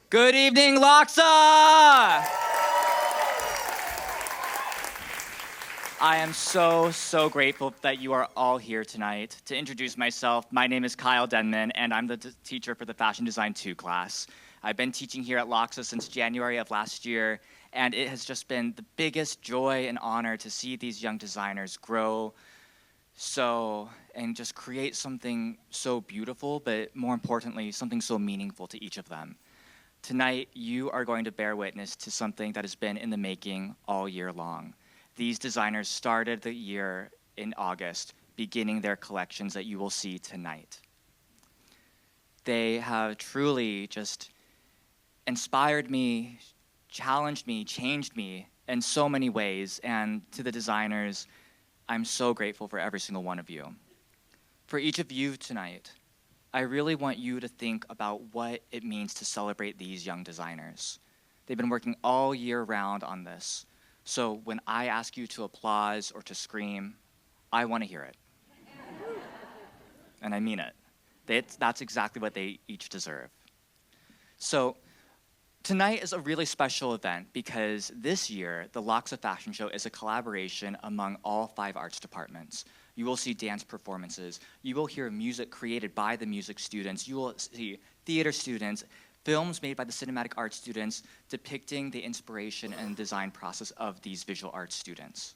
Good evening, LACHSA! I am so grateful that you are all here tonight. To introduce myself, my name is Kyle Denman, and I'm the teacher for the Fashion Design 2 class. I've been teaching here at LACHSA since January of last year, and it has just been the biggest joy and honor to see these young designers grow and just create something so beautiful, but more importantly, something so meaningful to each of them. Tonight, you are going to bear witness to something that has been in the making all year long. These designers started the year in August, beginning their collections that you will see tonight. They have truly just inspired me, challenged me, changed me in so many ways, and to the designers, I'm so grateful for every single one of you. For each of you tonight, I really want you to think about what it means to celebrate these young designers. They've been working all year round on this. So when I ask you to applause or to scream, I want to hear it. And I mean it. That's exactly what they each deserve. So tonight is a really special event because this year, the LACHSA Fashion Show is a collaboration among all 5 arts departments. You will see dance performances. You will hear music created by the music students. You will see theater students, films made by the cinematic arts students depicting the inspiration and design process of these visual arts students.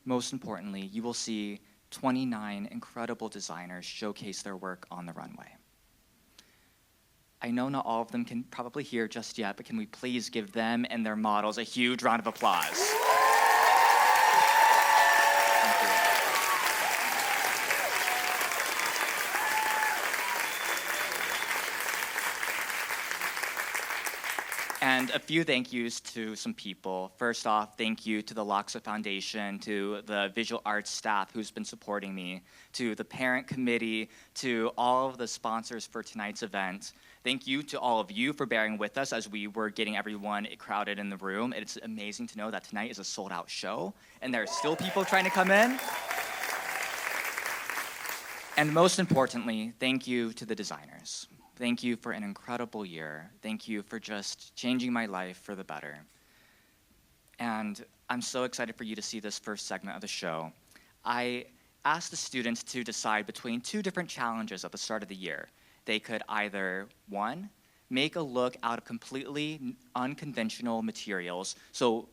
Most importantly, you will see 29 incredible designers showcase their work on the runway. I know not all of them can probably hear just yet, but can we please give them and their models a huge round of applause? And a few thank yous to some people. First off, thank you to the LACHSA Foundation, to the visual arts staff who's been supporting me, to the parent committee, to all of the sponsors for tonight's event. Thank you to all of you for bearing with us as we were getting everyone crowded in the room. It's amazing to know that tonight is a sold-out show, and there are still people trying to come in. And most importantly, thank you to the designers. Thank you for an incredible year. Thank you for just changing my life for the better. And I'm so excited for you to see this first segment of the show. I asked the students to decide between 2 different challenges at the start of the year. They could either, 1, make a look out of completely unconventional materials, so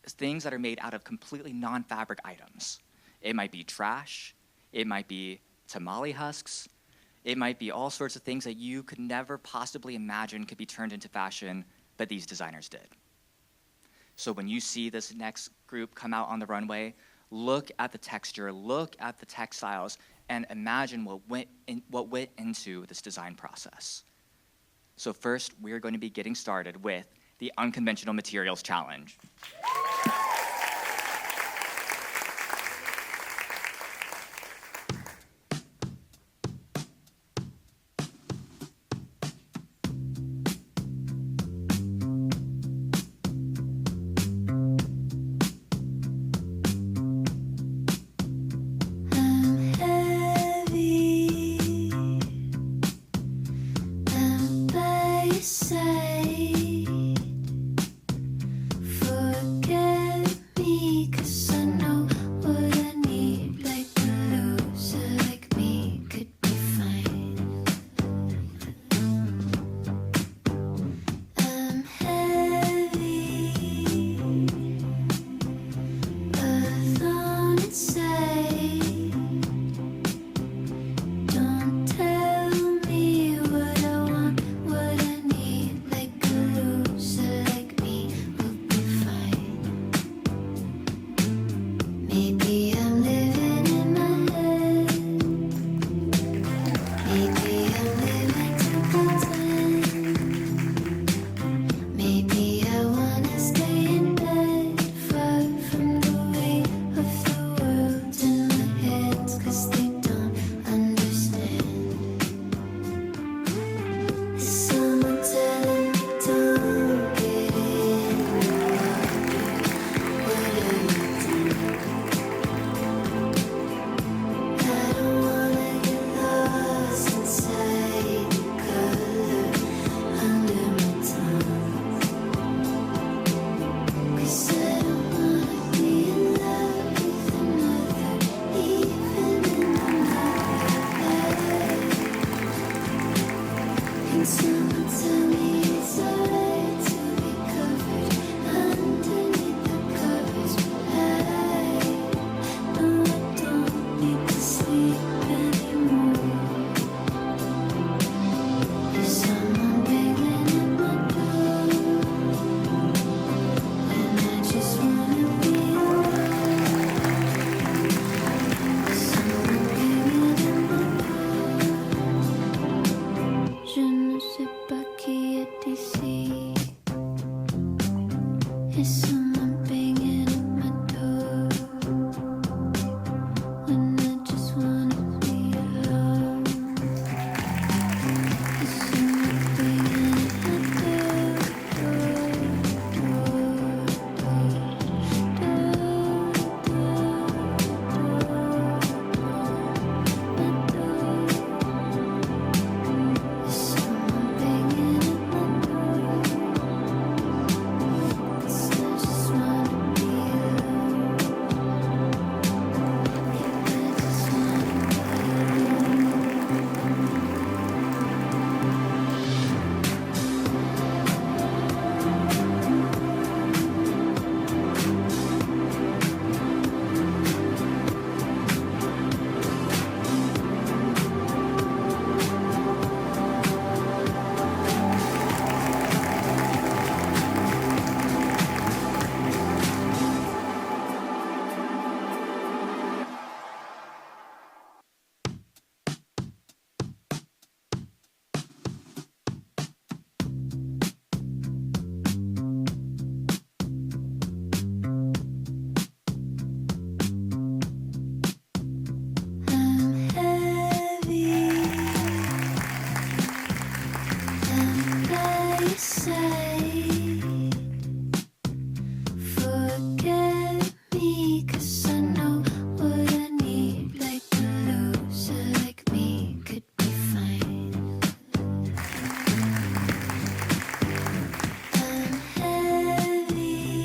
things that are made out of completely non-fabric items. It might be trash, it might be tamale husks, it might be all sorts of things that you could never possibly imagine could be turned into fashion, but these designers did. So when you see this next group come out on the runway, look at the texture, look at the textiles, and imagine what went into this design process. So first, we're going to be getting started with the Unconventional Materials Challenge. For Is someone banging at my door when I just wanna be alone? Is someone banging at my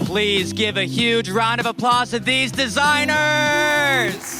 Please give a huge round of applause to these designers!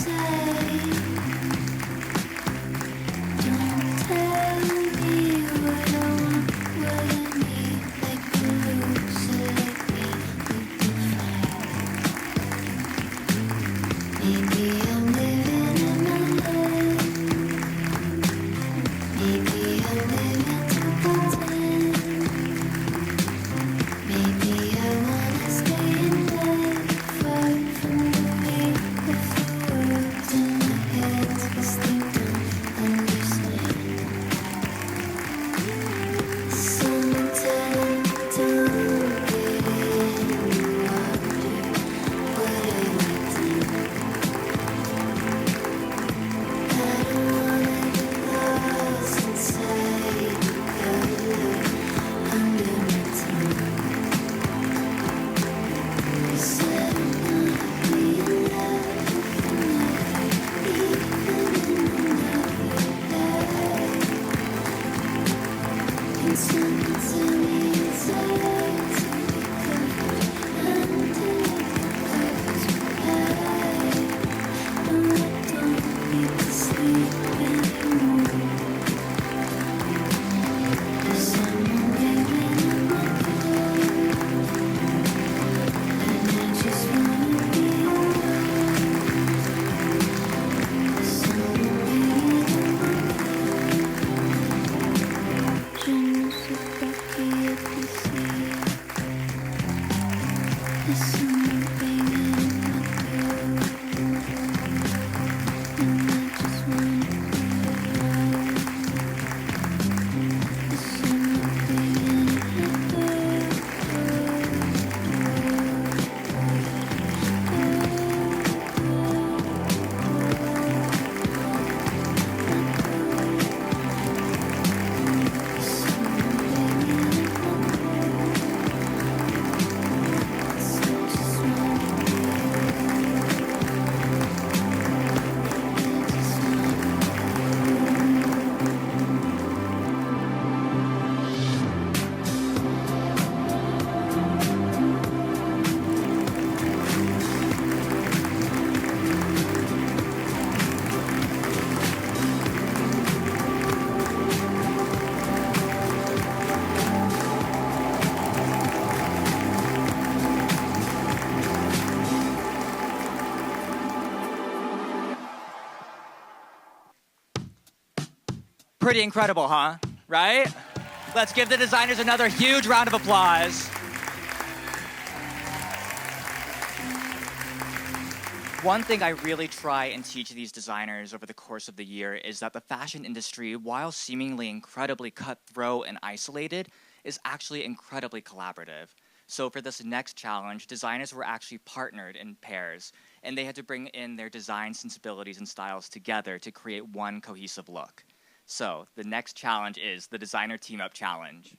Pretty incredible, huh? Right? Let's give the designers another huge round of applause. One thing I really try and teach these designers over the course of the year is that the fashion industry, while seemingly incredibly cutthroat and isolated, is actually incredibly collaborative. So for this next challenge, designers were actually partnered in pairs, and they had to bring in their design sensibilities and styles together to create one cohesive look. So the next challenge is the Designer Team Up Challenge.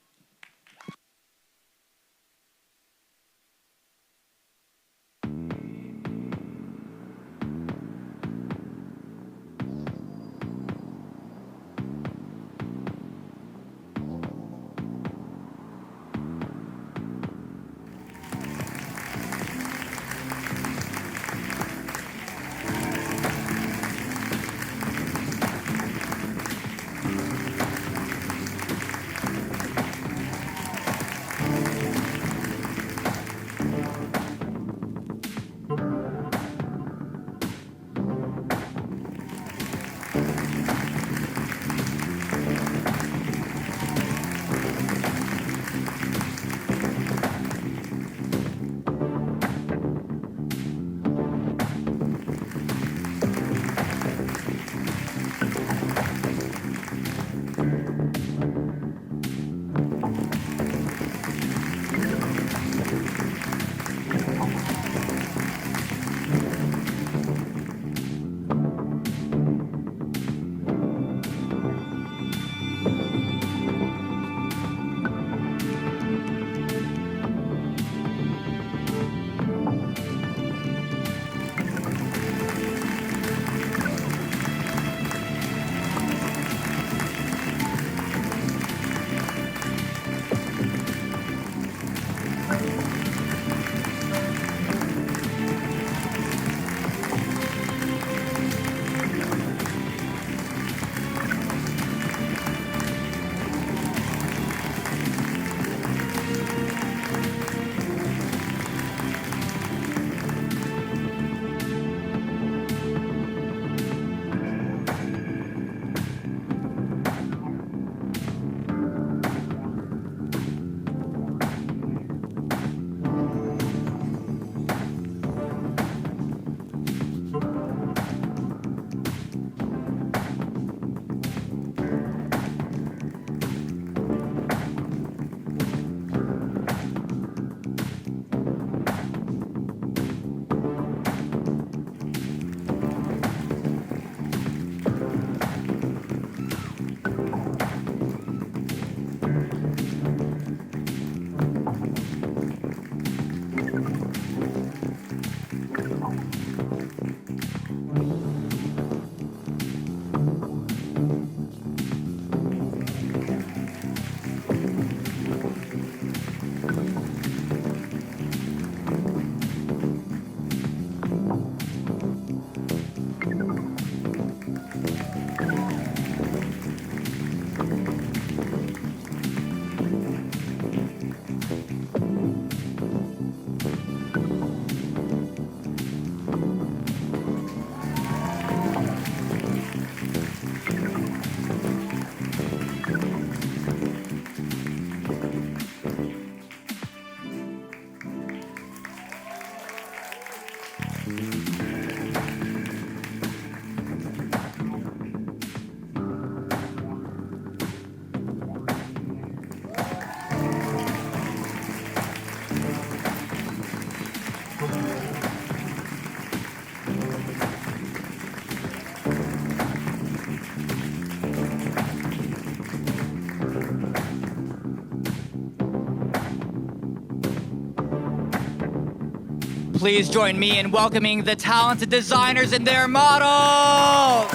Please join me in welcoming the talented designers and their models.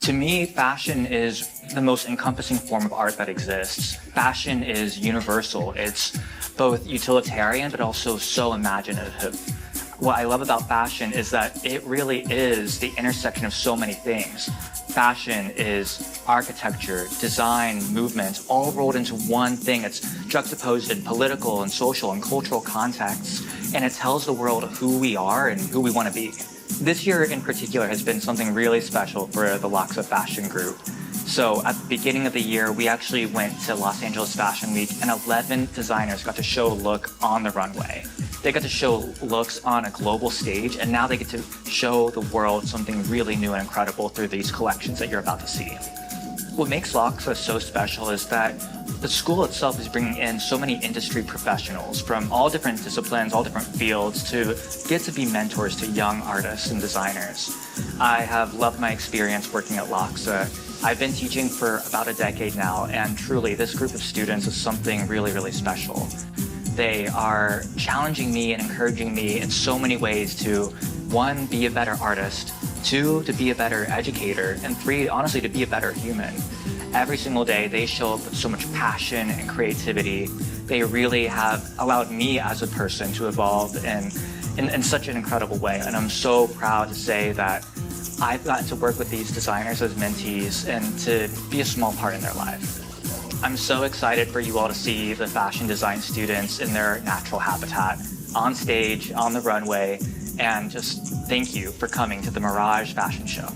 To me, fashion is the most encompassing form of art that exists. Fashion is universal. It's both utilitarian, but also so imaginative. What I love about fashion is that it really is the intersection of so many things. Fashion is architecture, design, movement, all rolled into one thing. It's juxtaposed in political and social and cultural contexts, and it tells the world who we are and who we want to be. This year in particular has been something really special for the LACHSA Fashion Group. So at the beginning of the year, we actually went to Los Angeles Fashion Week, and 11 designers got to show a look on the runway. They got to show looks on a global stage, and now they get to show the world something really new and incredible through these collections that you're about to see. What makes LACHSA so special is that the school itself is bringing in so many industry professionals from all different disciplines, all different fields, to get to be mentors to young artists and designers. I have loved my experience working at LACHSA. I've been teaching for about a decade now, and truly this group of students is something really, really special. They are challenging me and encouraging me in so many ways to, one, be a better artist, two, to be a better educator, and three, honestly, to be a better human. Every single day, they show up with so much passion and creativity. They really have allowed me as a person to evolve in such an incredible way. And I'm so proud to say that I've gotten to work with these designers as mentees and to be a small part in their life. I'm so excited for you all to see the fashion design students in their natural habitat, on stage, on the runway, and just thank you for coming to the Mirage Fashion Show.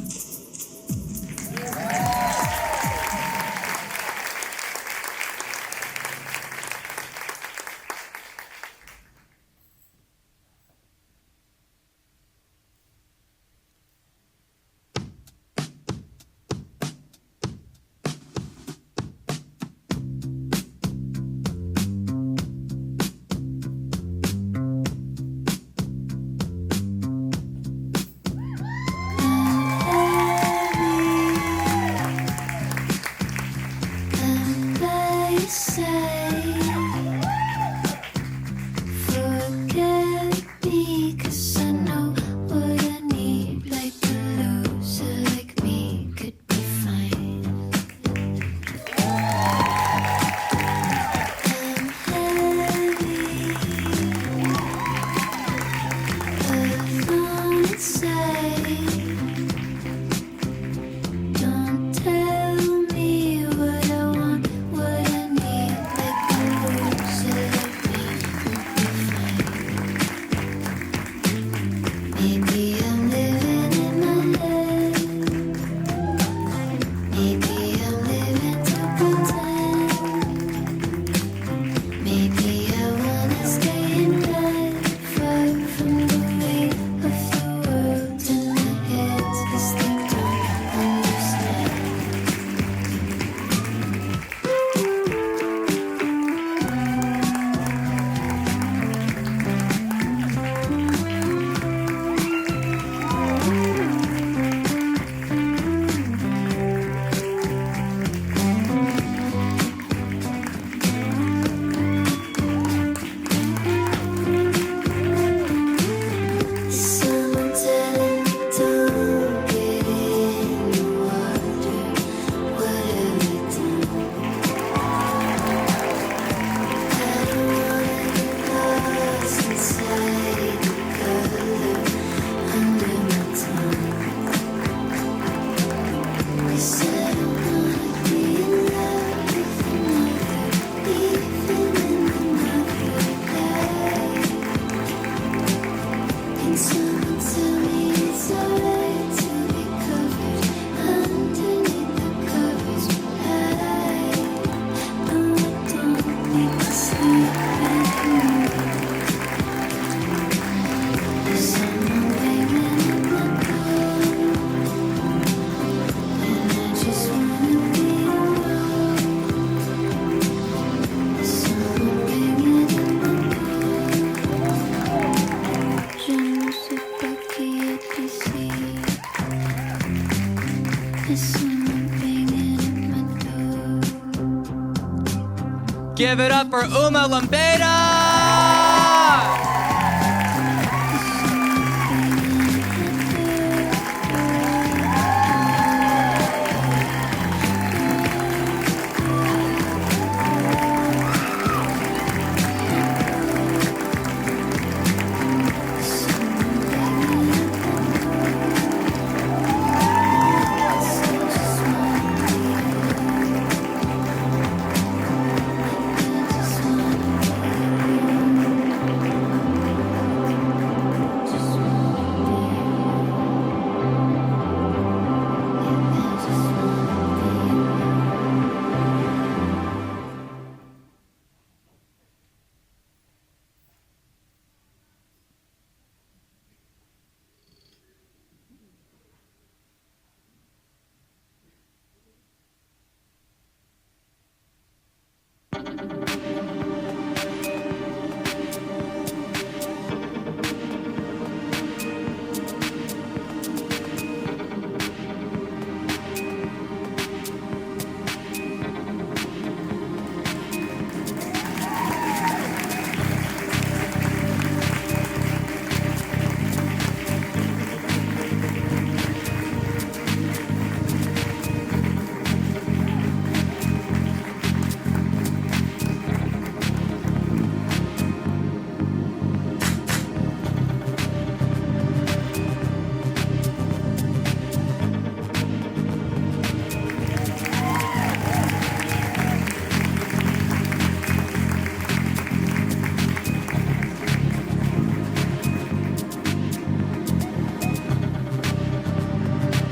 Give it up for Uma Lambeda!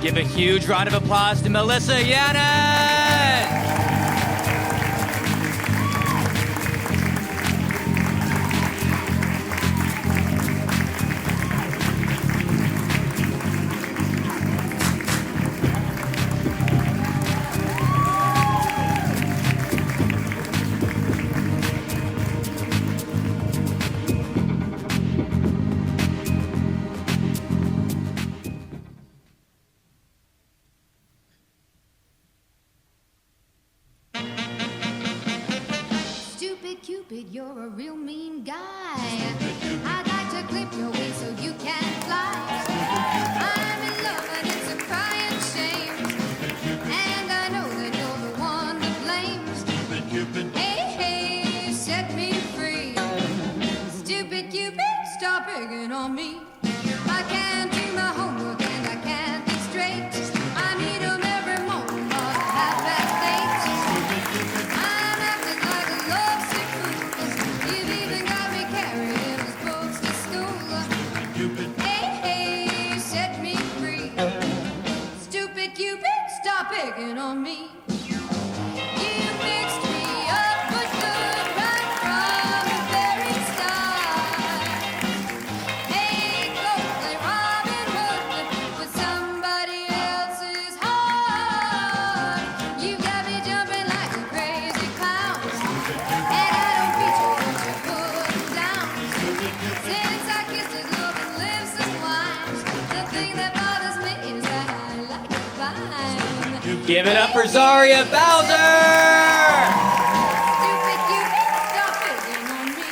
Give a huge round of applause to Melissa Yannon. Cupid, you're a real mean guy. I'd like to clip your wings so you can fly. I'm in love and it's a crying shame, and I know that you're the one to blame. Stupid Cupid, hey, hey, set me free. Stupid Cupid, stop picking on me. I can't do my homework and I can't think straight. I need 'em every morning or half past 8. I'm acting like a lovesick fool. You've even got me carrying his books to school. Hey, hey, set me free. Stupid Cupid, stop picking on me. You mixed me up for good right from the very start. Hey, go play Robin Hood with somebody else's heart. You got me jumping like a crazy clown, and I don't reach you what you're putting down. Since I kissed his loving lips and wine, the thing that bothers me is that I like to find. Give it up for Zaria Bowser. Stupid Cupid, stop picking on me.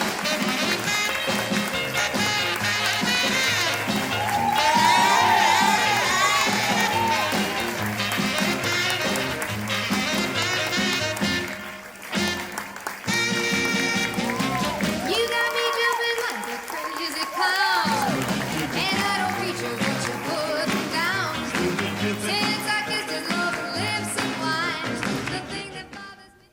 You got me jumping like a crazy clown, and I don't reach you what you're putting down. Since I kissed his loving lips and wine, the thing that bothers me.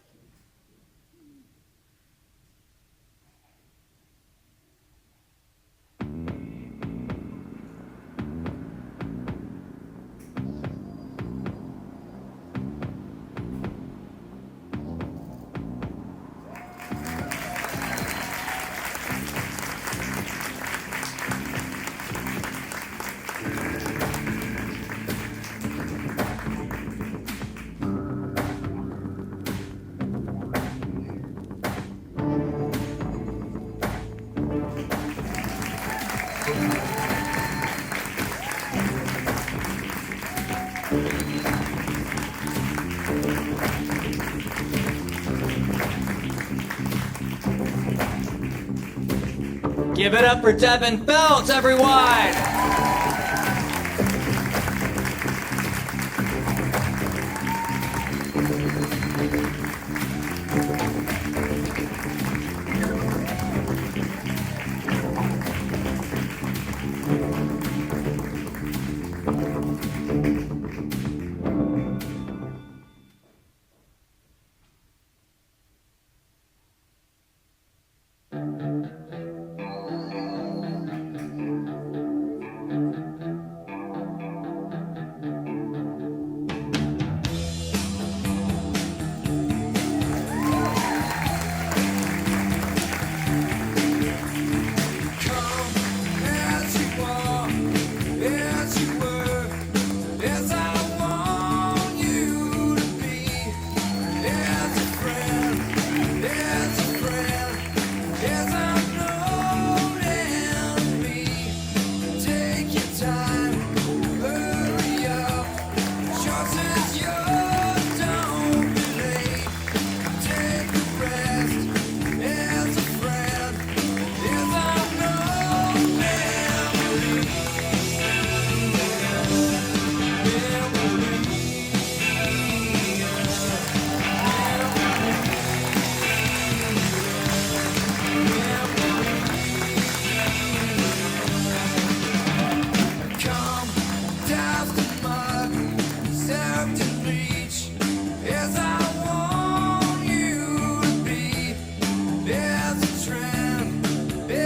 Give it up for Devin Phelps, everyone.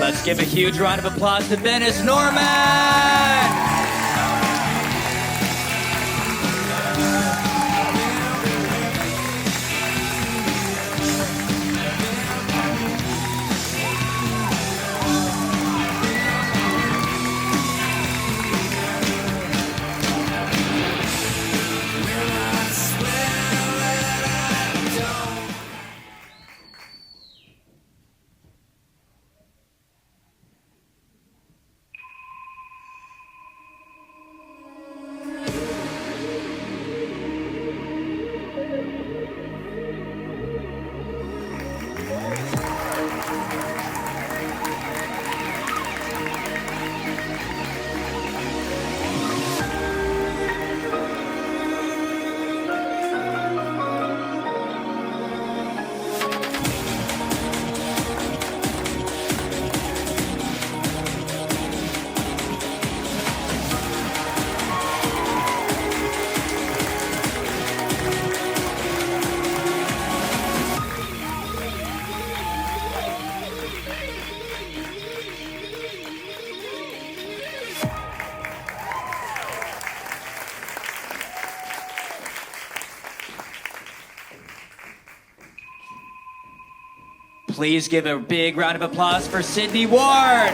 Let's give a huge round of applause to Venice Norman. Please give a big round of applause for Sydney Ward.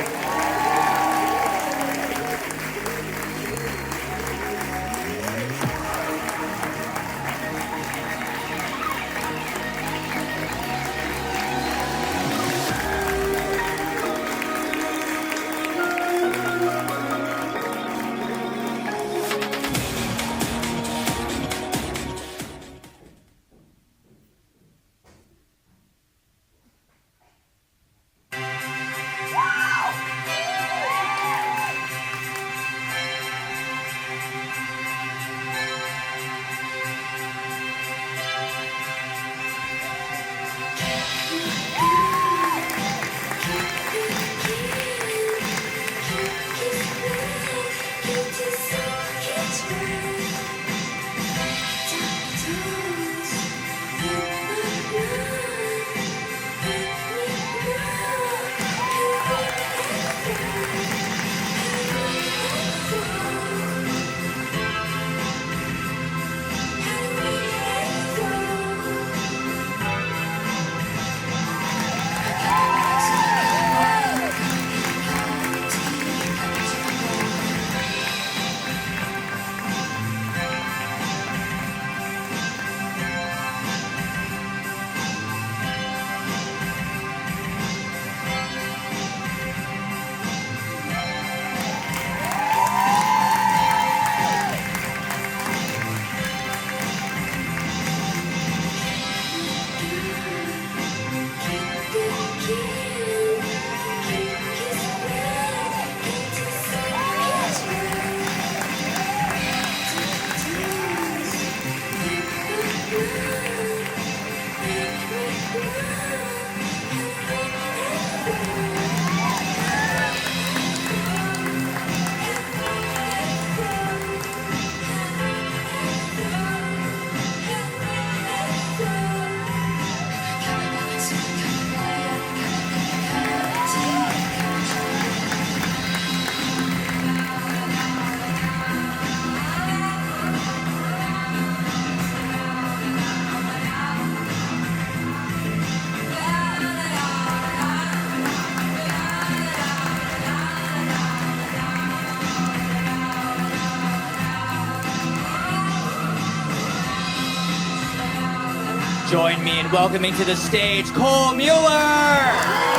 Join me in welcoming to the stage Cole Mueller.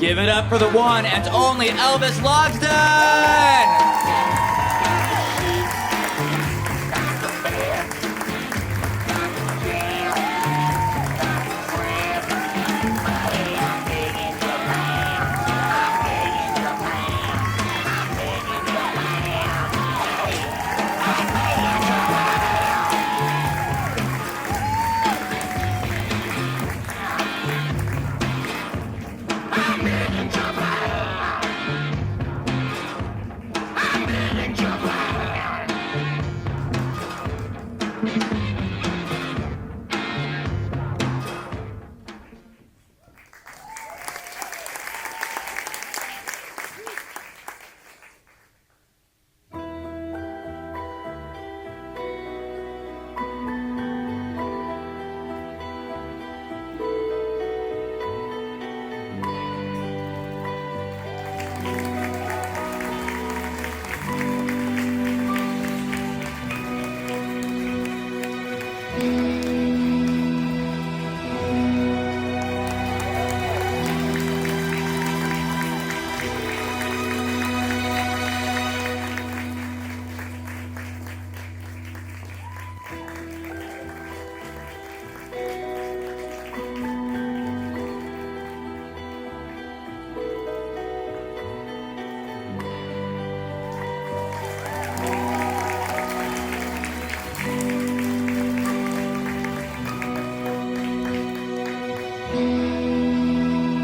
Give it up for the one and only Elvis Logsdon!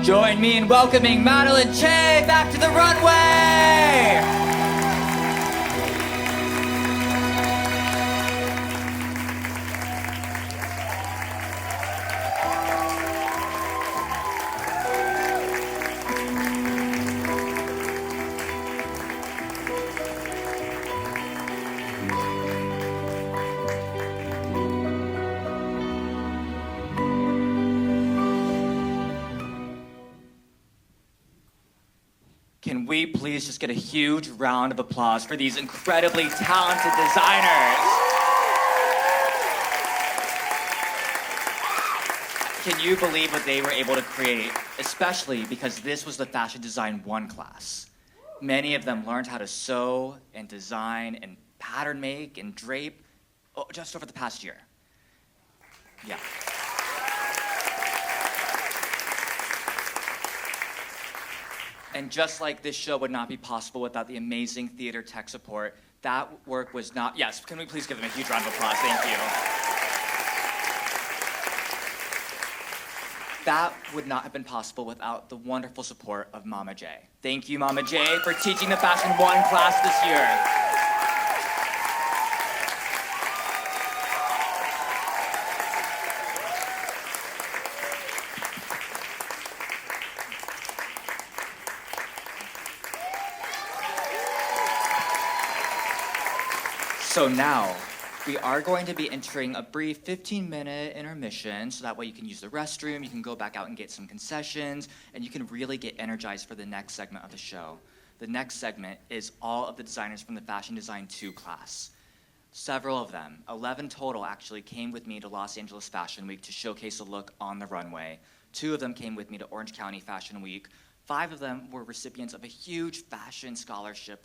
Join me in welcoming Madeline Che back to the runway! Can we please just get a huge round of applause for these incredibly talented designers? Can you believe what they were able to create, especially because this was the Fashion Design 1 class? Many of them learned how to sew and design and pattern make and drape just over the past year. Yeah. And just like this show would not be possible without the amazing theater tech support, that work was not, yes, can we please give them a huge round of applause? Thank you. That would not have been possible without the wonderful support of Mama J. Thank you, Mama J, for teaching the Fashion 1 class this year. So now, we are going to be entering a brief 15-minute intermission, so that way you can use the restroom, you can go back out and get some concessions, and you can really get energized for the next segment of the show. The next segment is all of the designers from the Fashion Design 2 class. Several of them, 11 total, actually came with me to Los Angeles Fashion Week to showcase a look on the runway. 2 of them came with me to Orange County Fashion Week. 5 of them were recipients of a huge fashion scholarship,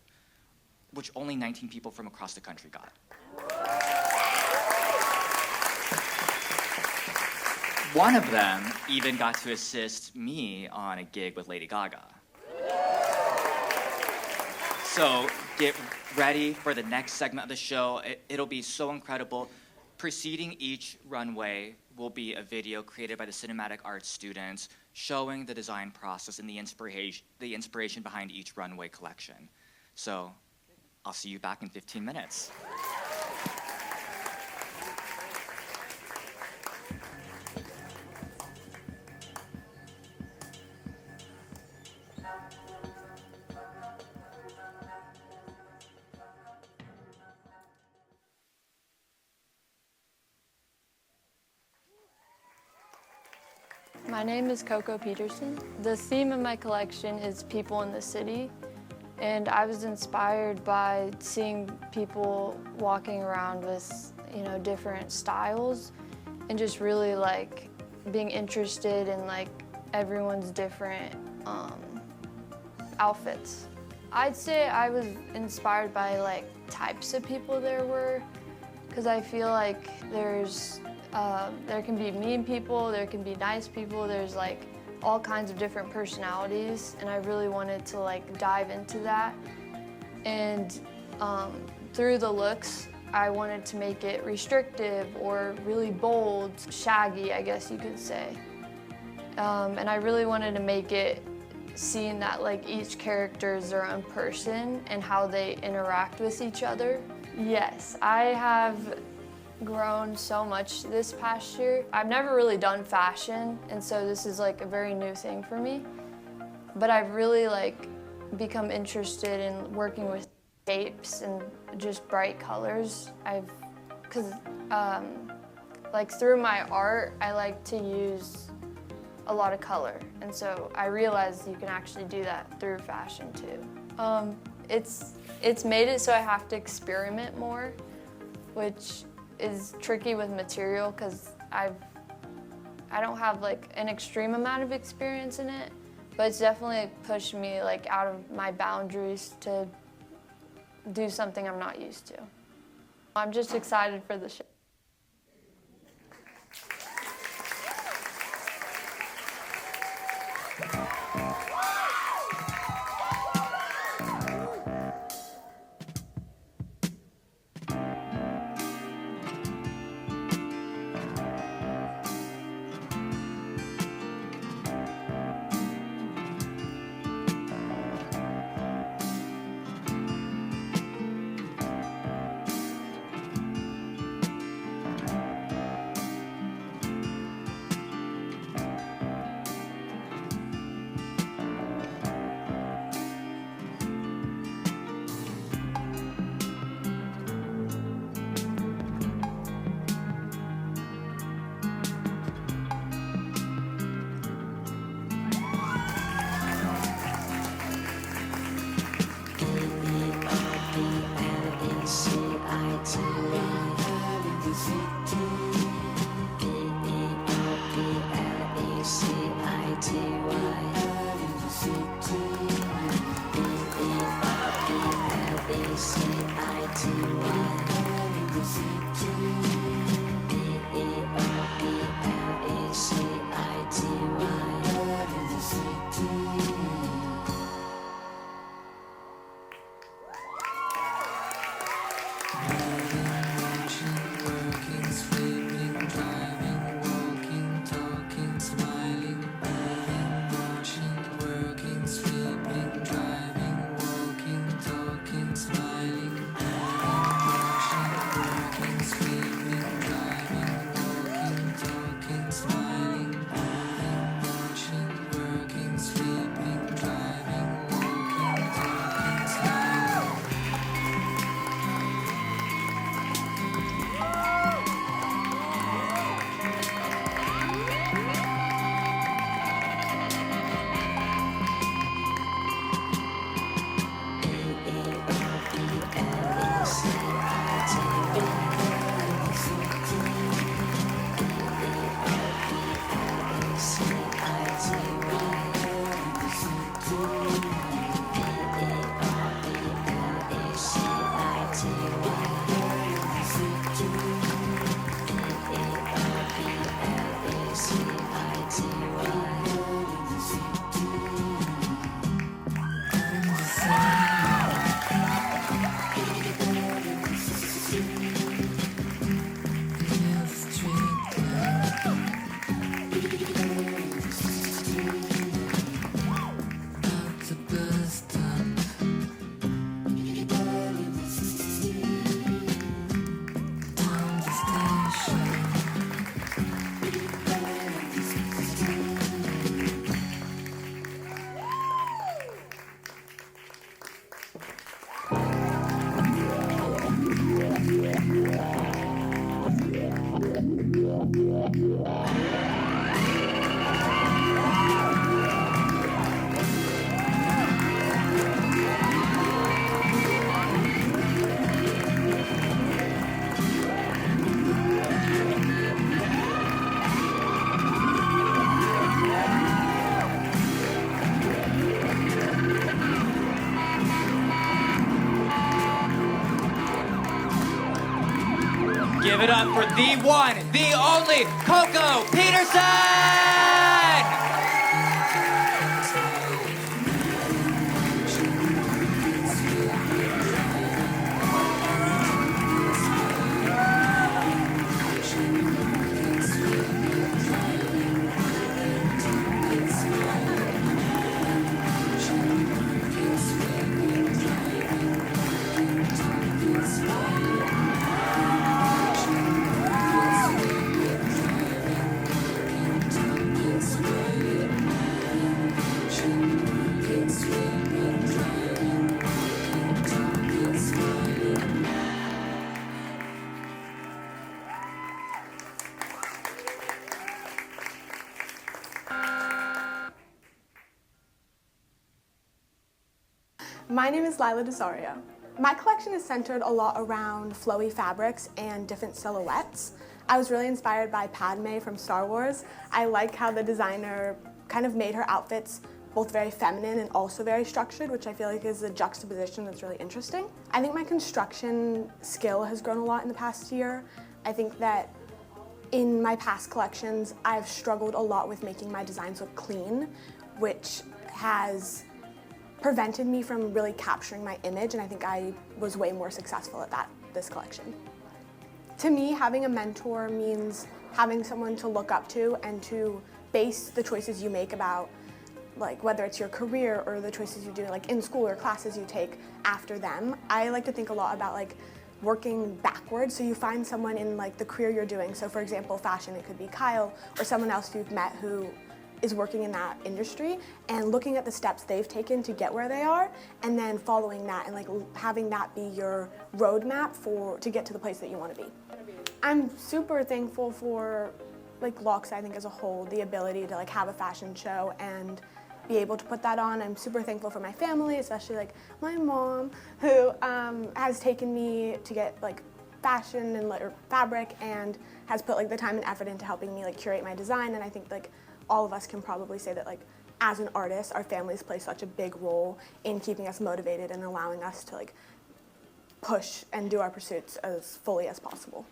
which only 19 people from across the country got. One of them even got to assist me on a gig with Lady Gaga. So get ready for the next segment of the show. It'll be so incredible. Preceding each runway will be a video created by the cinematic arts students showing the design process and the inspiration behind each runway collection. So I'll see you back in 15 minutes. My name is Coco Peterson. The theme of my collection is people in the city, and I was inspired by seeing people walking around with, different styles, and just really being interested in everyone's different outfits. I'd say I was inspired by like types of people there were, because I feel like there can be mean people, there can be nice people, there's like all kinds of different personalities, and I really wanted to like dive into that. And through the looks, I wanted to make it restrictive or really bold, shaggy, I guess you could say. And I really wanted to make it seeing that like each character is their own person and how they interact with each other. Yes, I have grown so much this past year. I've never really done fashion, and so this is like a very new thing for me. But I've really like become interested in working with shapes and just bright colors. Because like through my art, I like to use a lot of color, and so I realized you can actually do that through fashion too. It's made it so I have to experiment more, which is tricky with material because I don't have like an extreme amount of experience in it, but it's definitely pushed me like out of my boundaries to do something I'm not used to. I'm just excited for the show. Give it up for the one, the only Coco Peterson! My name is Lila Desario. My collection is centered a lot around flowy fabrics and different silhouettes. I was really inspired by Padme from Star Wars. I like how the designer kind of made her outfits both very feminine and also very structured, which I feel like is a juxtaposition that's really interesting. I think my construction skill has grown a lot in the past year. I think that in my past collections, I've struggled a lot with making my designs look clean, which has prevented me from really capturing my image, and I think I was way more successful at that this collection. To me, having a mentor means having someone to look up to and to base the choices you make about, like, whether it's your career or the choices you do like in school or classes you take after them. I like to think a lot about like working backwards, so you find someone in like the career you're doing. So for example, fashion, it could be Kyle or someone else you've met who is working in that industry, and looking at the steps they've taken to get where they are, and then following that and like having that be your roadmap to get to the place that you want to be. I'm super thankful for like LACHSA, I think as a whole, the ability to like have a fashion show and be able to put that on. I'm super thankful for my family, especially like my mom, who has taken me to get like fashion and or fabric and has put like the time and effort into helping me like curate my design. And I think like all of us can probably say that like as an artist, our families play such a big role in keeping us motivated and allowing us to like push and do our pursuits as fully as possible.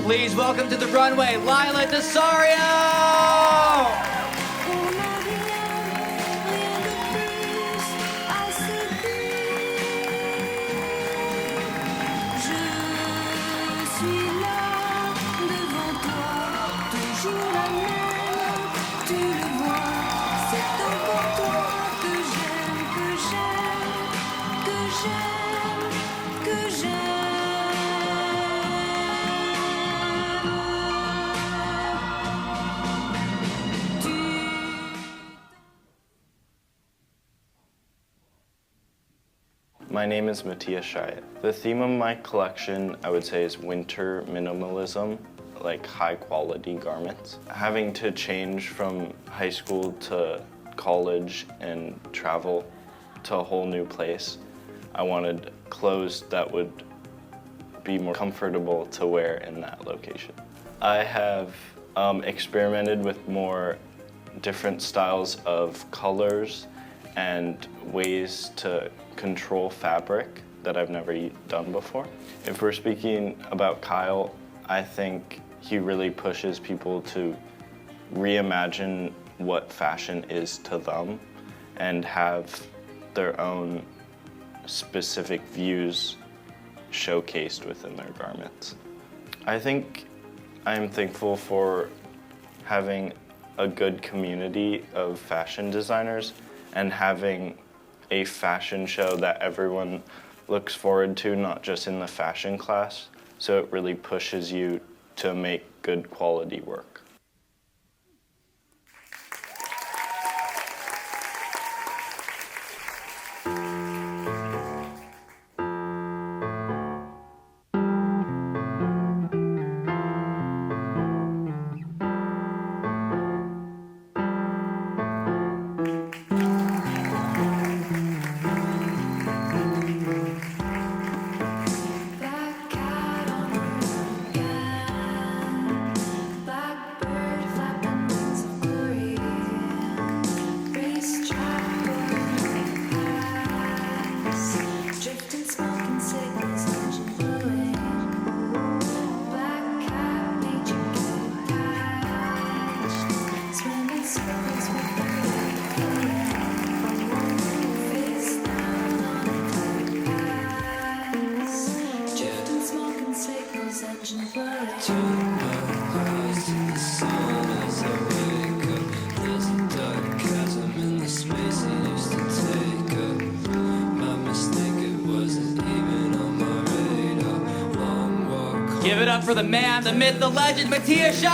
Please welcome to the runway, Lila Desario! My name is Patricia Tripp. The theme of my collection, I would say, is winter minimalism, like high quality garments. Having to change from high school to college and travel to a whole new place, I wanted clothes that would be more comfortable to wear in that location. I have experimented with more different styles of colors and ways to control fabric that I've never done before. If we're speaking about Kyle, I think he really pushes people to reimagine what fashion is to them and have their own specific views showcased within their garments. I think I'm thankful for having a good community of fashion designers and having a fashion show that everyone looks forward to, not just in the fashion class. So it really pushes you to make good quality work. Give it up for the man, the myth, the legend, Patricia Tripp!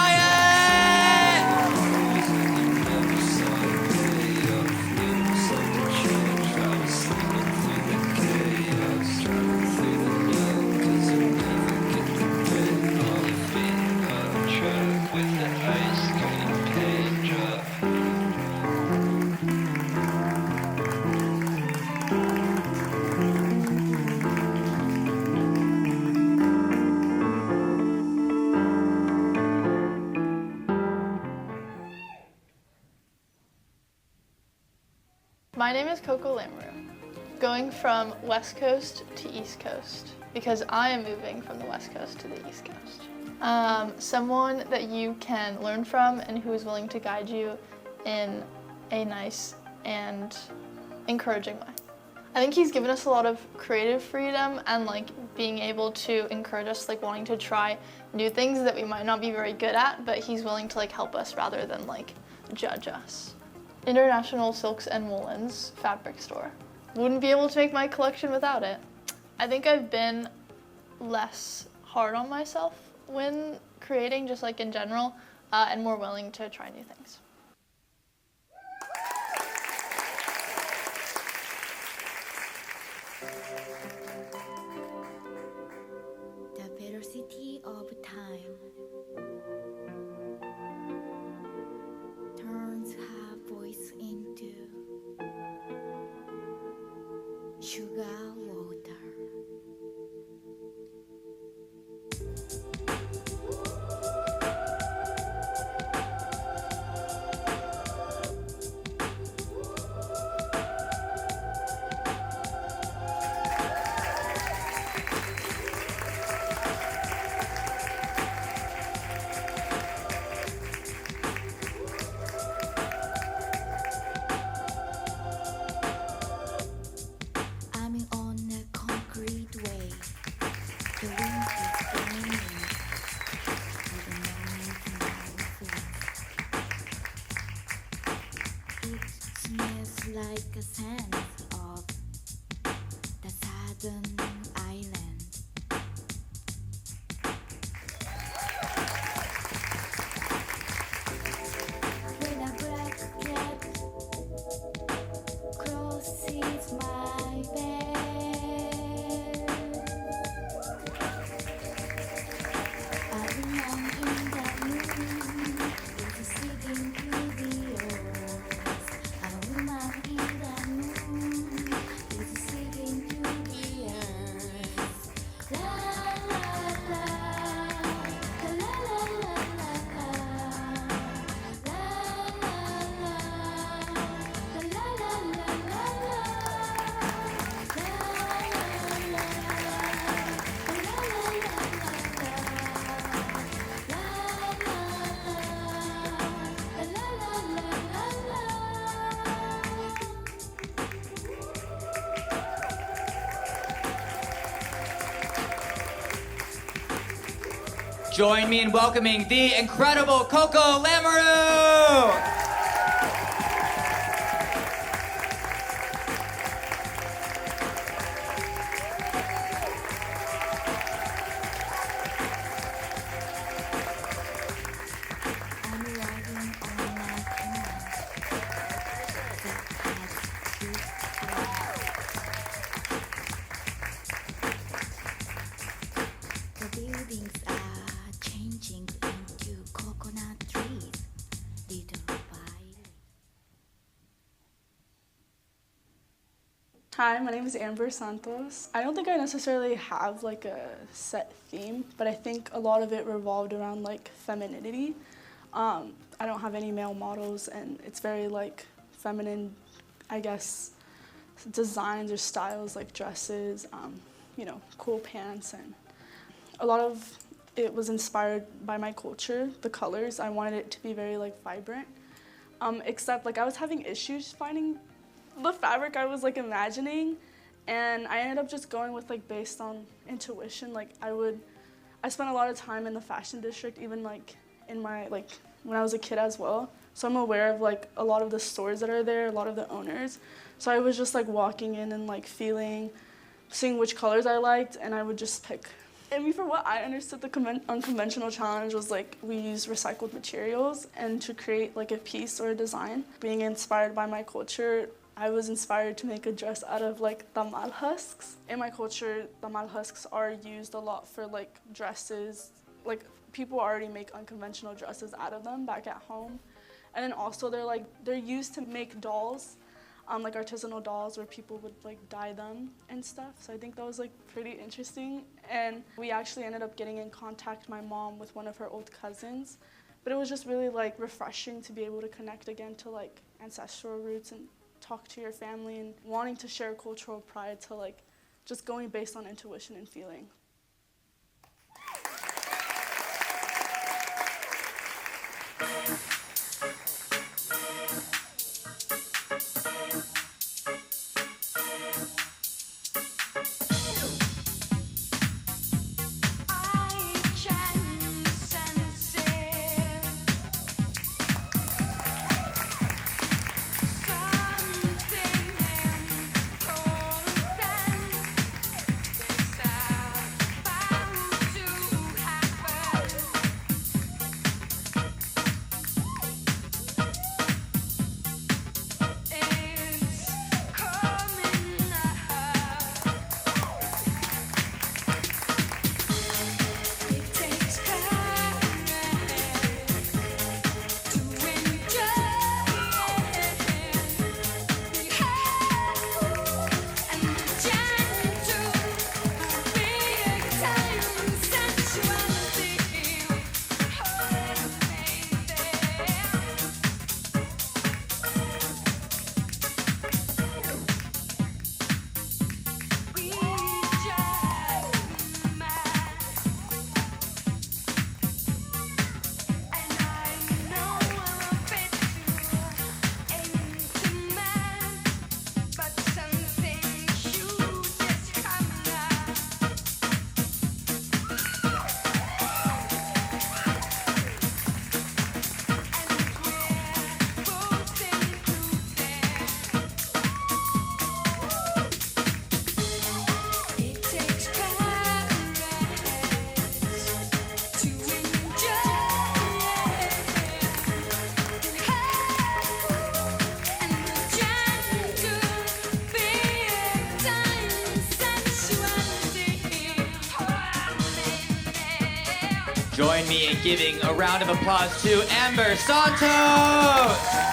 My name is Coco Lamoureux, going from West Coast to East Coast because I am moving from the West Coast to the East Coast. Someone that you can learn from and who is willing to guide you in a nice and encouraging way. I think he's given us a lot of creative freedom and like being able to encourage us like wanting to try new things that we might not be very good at, but he's willing to like help us rather than like judge us. International Silks and Woolens fabric store. Wouldn't be able to make my collection without it. I think I've been less hard on myself when creating, just like in general, and more willing to try new things. The velocity of time turns her voice into sugar water. I'm on a concrete way. The wind is blowing with a moment in my feet. It smells like a sense of the silence. Garden Island. When a black cat crosses my bed, a woman in the moon is singing to the earth. A woman in the moon is singing to the earth. La la la, la la la la la. La la la, la la la la la. Join me in welcoming the incredible Coco Lamoureux! I'm riding on my camel that has big wings. The buildings are changing into coconut trees, little by little. Hi, my name is Amber Santos. I don't think I necessarily have like a set theme, but I think a lot of it revolved around like femininity. I don't have any male models, and it's very like feminine, I guess, designs or styles like dresses, cool pants, and a lot of it was inspired by my culture, the colors. I wanted it to be very like vibrant, except like I was having issues finding the fabric I was like imagining, and I ended up just going with like based on intuition. Like I spent a lot of time in the fashion district, even like in my like when I was a kid as well. So I'm aware of like a lot of the stores that are there, a lot of the owners. So I was just like walking in and like seeing which colors I liked, and I would just pick. I mean, for what I understood, the unconventional challenge was like we use recycled materials, and to create like a piece or a design. Being inspired by my culture, I was inspired to make a dress out of like tamal husks. In my culture, tamal husks are used a lot for like dresses. Like people already make unconventional dresses out of them back at home. And then also they're used to make dolls, like artisanal dolls where people would like dye them and stuff. So I think that was like pretty interesting. And we actually ended up getting in contact, my mom, with one of her old cousins. But it was just really like refreshing to be able to connect again to like ancestral roots and talk to your family and wanting to share cultural pride to like just going based on intuition and feeling. Join me in giving a round of applause to Amber Santos!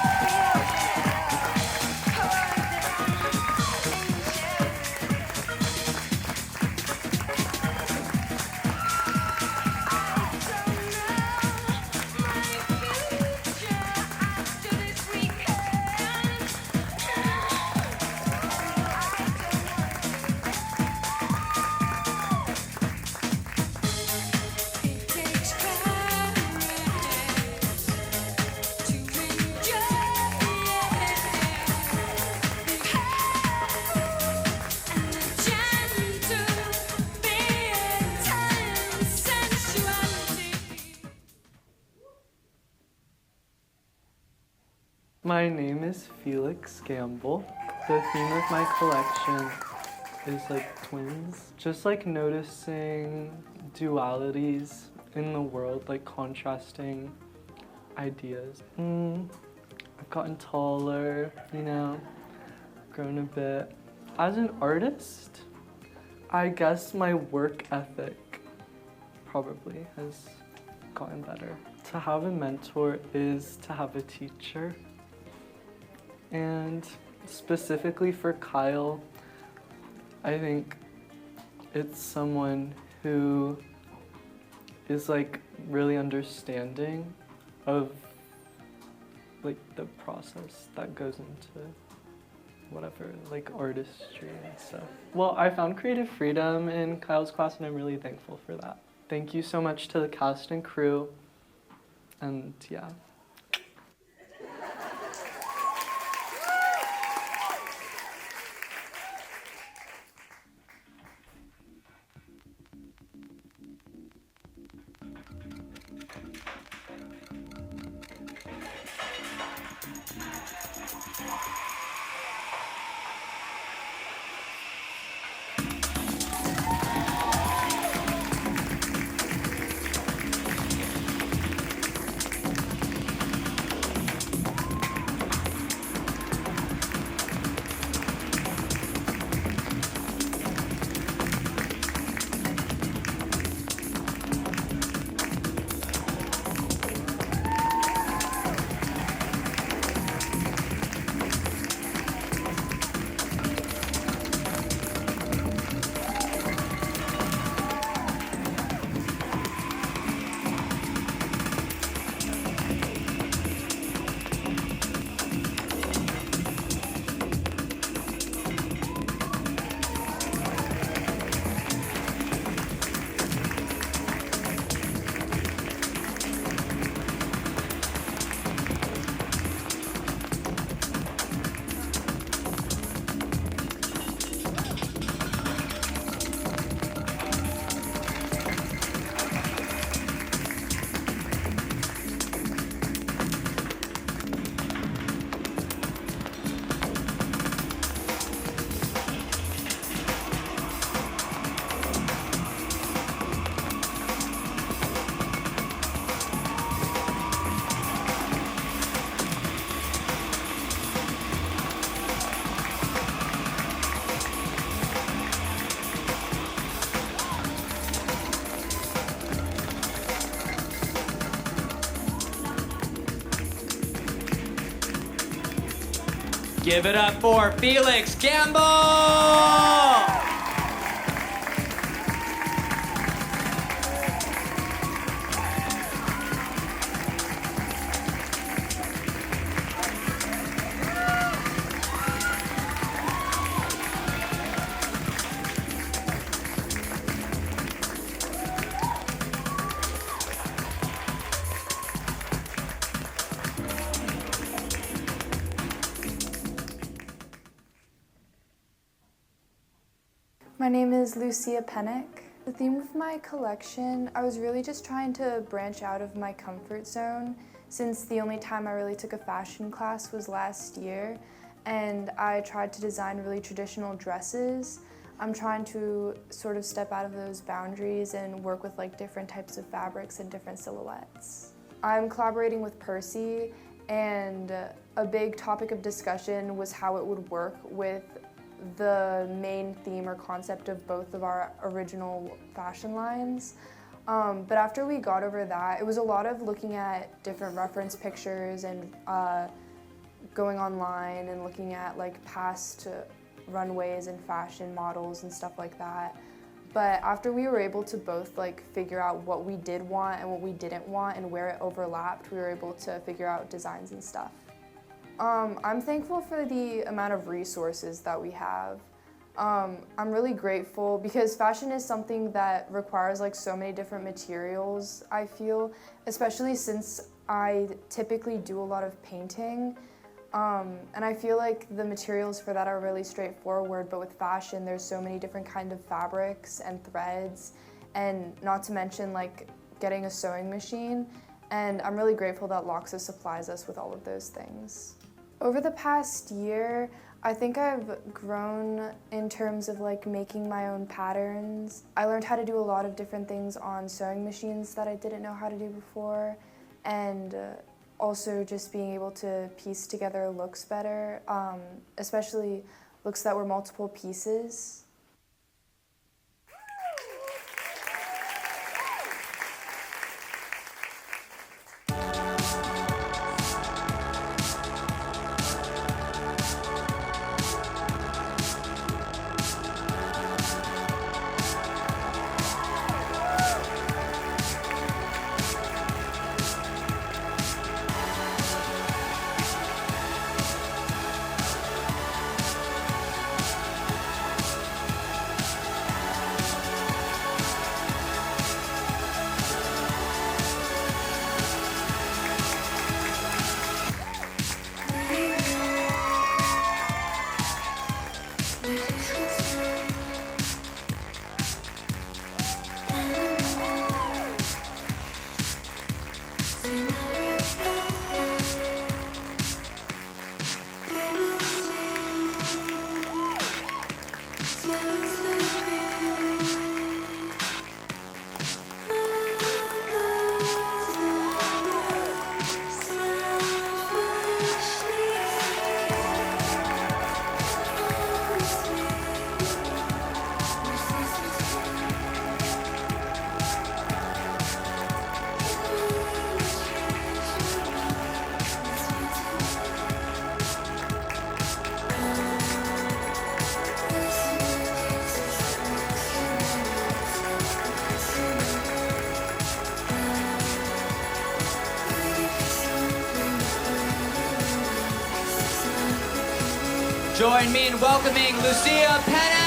My name is Felix Gamble. The theme of my collection is like twins. Just like noticing dualities in the world, like contrasting ideas. I've gotten taller, you know, grown a bit. As an artist, I guess my work ethic probably has gotten better. To have a mentor is to have a teacher. And specifically for Kyle, I think it's someone who is like really understanding of like the process that goes into whatever, like artistry and stuff. Well, I found creative freedom in Kyle's class and I'm really thankful for that. Thank you so much to the cast and crew, and yeah. Give it up for Felix Gamble! My name is Lucia Pennick. The theme of my collection, I was really just trying to branch out of my comfort zone since the only time I really took a fashion class was last year, and I tried to design really traditional dresses. I'm trying to sort of step out of those boundaries and work with like different types of fabrics and different silhouettes. I'm collaborating with Percy, and a big topic of discussion was how it would work with the main theme or concept of both of our original fashion lines. But after we got over that, it was a lot of looking at different reference pictures and going online and looking at like past runways and fashion models and stuff like that. But after we were able to both like figure out what we did want and what we didn't want and where it overlapped, we were able to figure out designs and stuff. I'm thankful for the amount of resources that we have. I'm really grateful because fashion is something that requires like so many different materials, I feel, especially since I typically do a lot of painting. And I feel like the materials for that are really straightforward, but with fashion, there's so many different kinds of fabrics and threads, and not to mention like getting a sewing machine. And I'm really grateful that LACHSA supplies us with all of those things. Over the past year, I think I've grown in terms of like making my own patterns. I learned how to do a lot of different things on sewing machines that I didn't know how to do before, and also just being able to piece together looks better, especially looks that were multiple pieces. Join me in welcoming Lucia Pennick!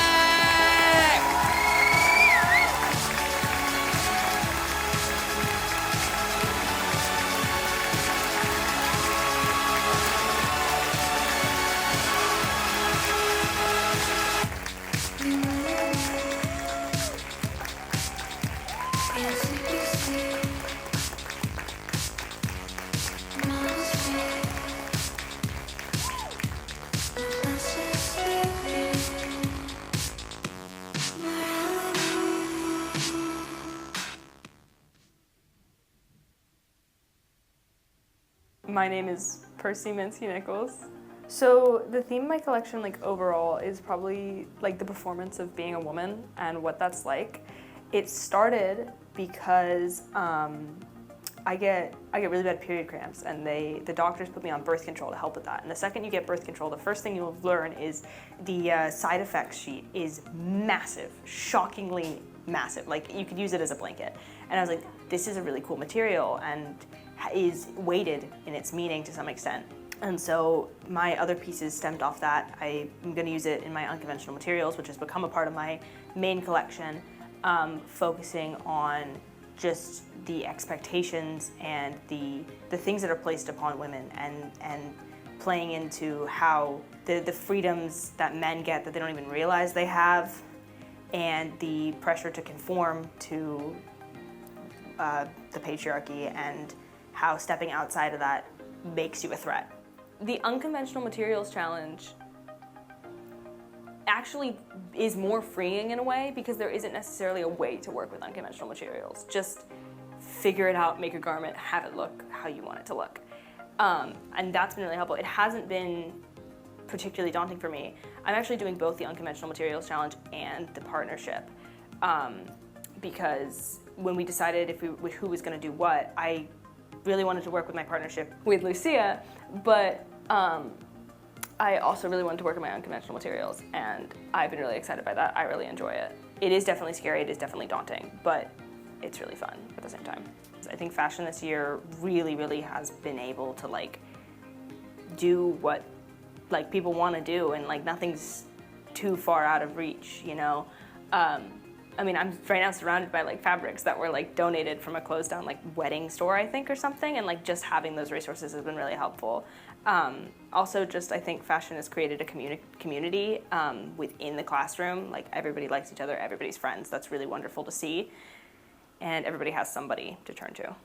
My name is Percy Minsky-Nichols. So the theme of my collection, like overall, is probably like the performance of being a woman and what that's like. It started because I get really bad period cramps, and the doctors put me on birth control to help with that. And the second you get birth control, the first thing you'll learn is the side effects sheet is massive, shockingly massive. Like you could use it as a blanket. And I was like, this is a really cool material and is weighted in its meaning to some extent. And so my other pieces stemmed off that. I'm going to use it in my unconventional materials, which has become a part of my main collection, focusing on just the expectations and the things that are placed upon women, and playing into how the freedoms that men get that they don't even realize they have, and the pressure to conform to the patriarchy, and how stepping outside of that makes you a threat. The Unconventional Materials Challenge actually is more freeing in a way, because there isn't necessarily a way to work with unconventional materials. Just figure it out, make a garment, have it look how you want it to look. And that's been really helpful. It hasn't been particularly daunting for me. I'm actually doing both the Unconventional Materials Challenge and the partnership, because when we decided who was going to do what, I really wanted to work with my partnership with Lucia, but I also really wanted to work in my unconventional materials, and I've been really excited by that. I really enjoy it. It is definitely scary, it is definitely daunting, but it's really fun at the same time. I think fashion this year really has been able to like do what like people want to do, and like nothing's too far out of reach, you know? I mean, I'm right now surrounded by like fabrics that were like donated from a closed down like wedding store, I think, or something, and like just having those resources has been really helpful. Also, just I think fashion has created a community within the classroom. Like everybody likes each other, everybody's friends. That's really wonderful to see, and everybody has somebody to turn to.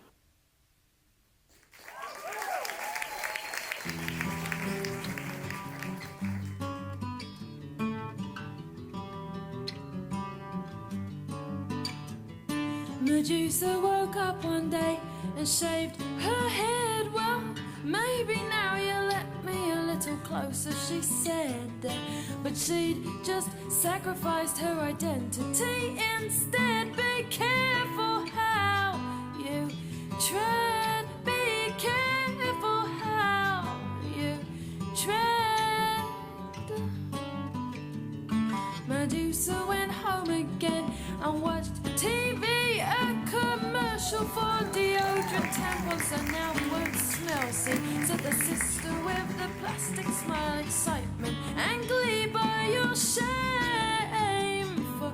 Medusa woke up one day and shaved her head. Well, maybe now you'll let me a little closer, she said. But she'd just sacrificed her identity instead. Be careful how you tread. Be careful how you tread. Medusa went home again and watched TV. A commercial for deodorant tampons, so now we won't smell. See, said the sister with the plastic smile, excitement and glee. By your shame for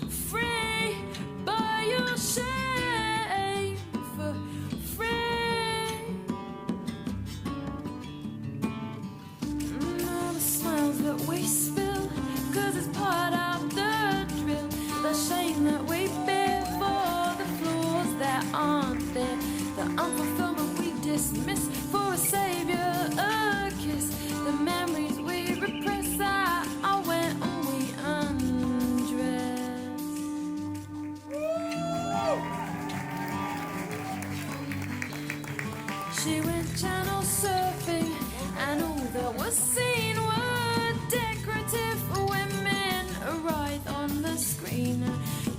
free, by your shame for free. All the smiles that we spill, 'cause it's part of the drill. The shame that we bear for the flaws that aren't there, the unfulfillment we dismiss for a savior, a kiss. The memories we repress are when we undress. She went channel surfing, and all that was seen were decorative women writhe on the screen.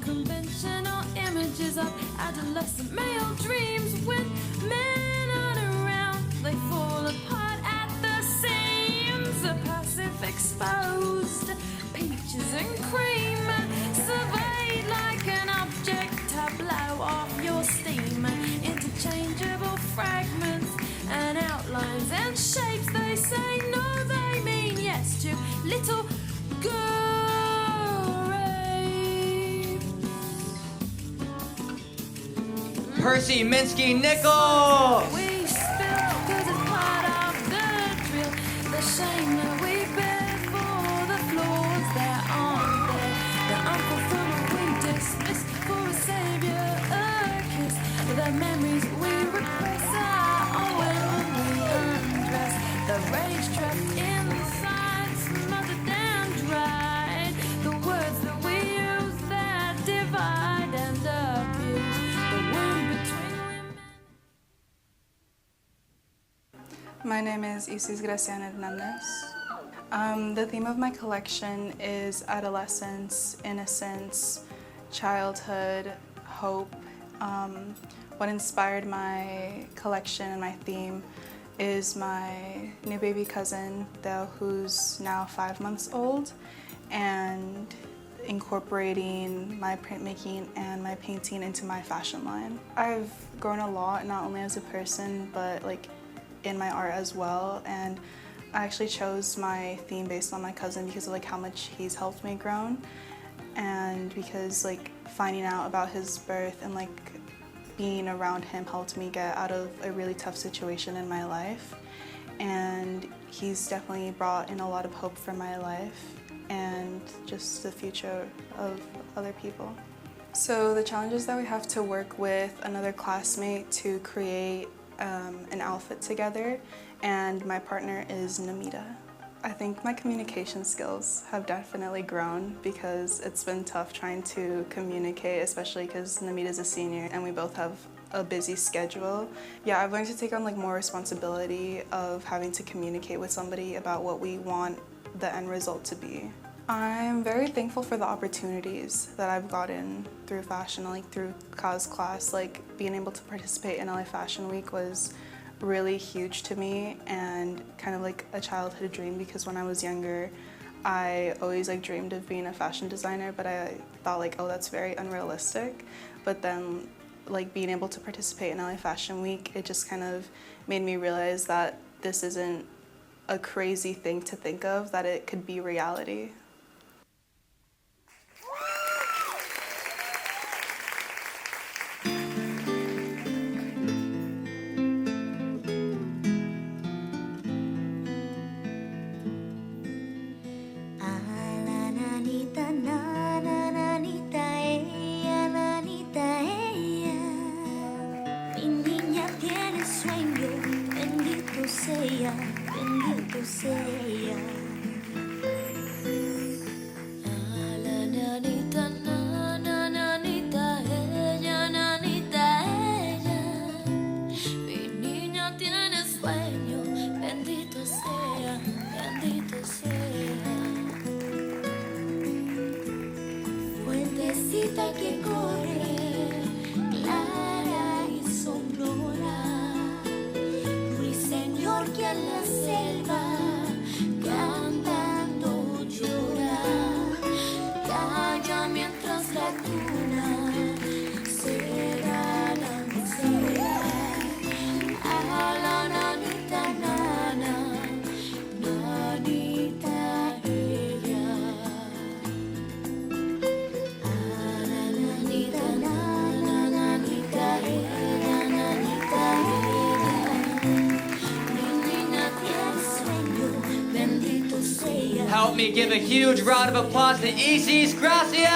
Conventional images of adolescent male dreams. When men aren't around, they fall apart at the seams. A passive exposed, peaches and cream, surveyed like an object tableau of your steam. Interchangeable fragments and outlines and shapes. They say no, they mean yes to little girl rape. Percy Minsky Nickel! We spill 'cause it's part of the drill. The shame that we bear for the flaws that aren't there. The unfulfillment we dismiss for a savior, a kiss. The memories we repress are when we undress. The rage trapped inside, smothered and dried. The words that we use that divide and abuse. The wound between women. My name is Isis Graciana Hernandez. The theme of my collection is adolescence, innocence, childhood, hope. What inspired my collection and my theme is my new baby cousin, Theo, who's now 5 months old, and incorporating my printmaking and my painting into my fashion line. I've grown a lot, not only as a person, but like in my art as well, and I actually chose my theme based on my cousin because of like how much he's helped me grow, and because like finding out about his birth and like being around him helped me get out of a really tough situation in my life, and he's definitely brought in a lot of hope for my life and just the future of other people. So the challenges that we have to work with another classmate to create an outfit together, and my partner is Namita. I think my communication skills have definitely grown because it's been tough trying to communicate, especially because Namita's a senior and we both have a busy schedule. Yeah, I've learned to take on like more responsibility of having to communicate with somebody about what we want the end result to be. I'm very thankful for the opportunities that I've gotten through fashion, like through Ka's class. Like being able to participate in LA Fashion Week was really huge to me and kind of like a childhood dream, because when I was younger, I always like dreamed of being a fashion designer, but I thought like, oh, that's very unrealistic. But then like being able to participate in LA Fashion Week, it just kind of made me realize that this isn't a crazy thing to think of, that it could be reality. Bendito sea. Ah, la nanita, nanita, ella. Mi niña tiene sueño, bendito sea, bendito sea. Fuentecita que corre, clara y sonora. Ruiseñor que en la selva cantando llora, calla mientras la cuna se balancea. A la nanita nana, nanita ella. A la nanita nana, nanita ella, nanita ella. Help me give a huge round of applause to Isis Gracian!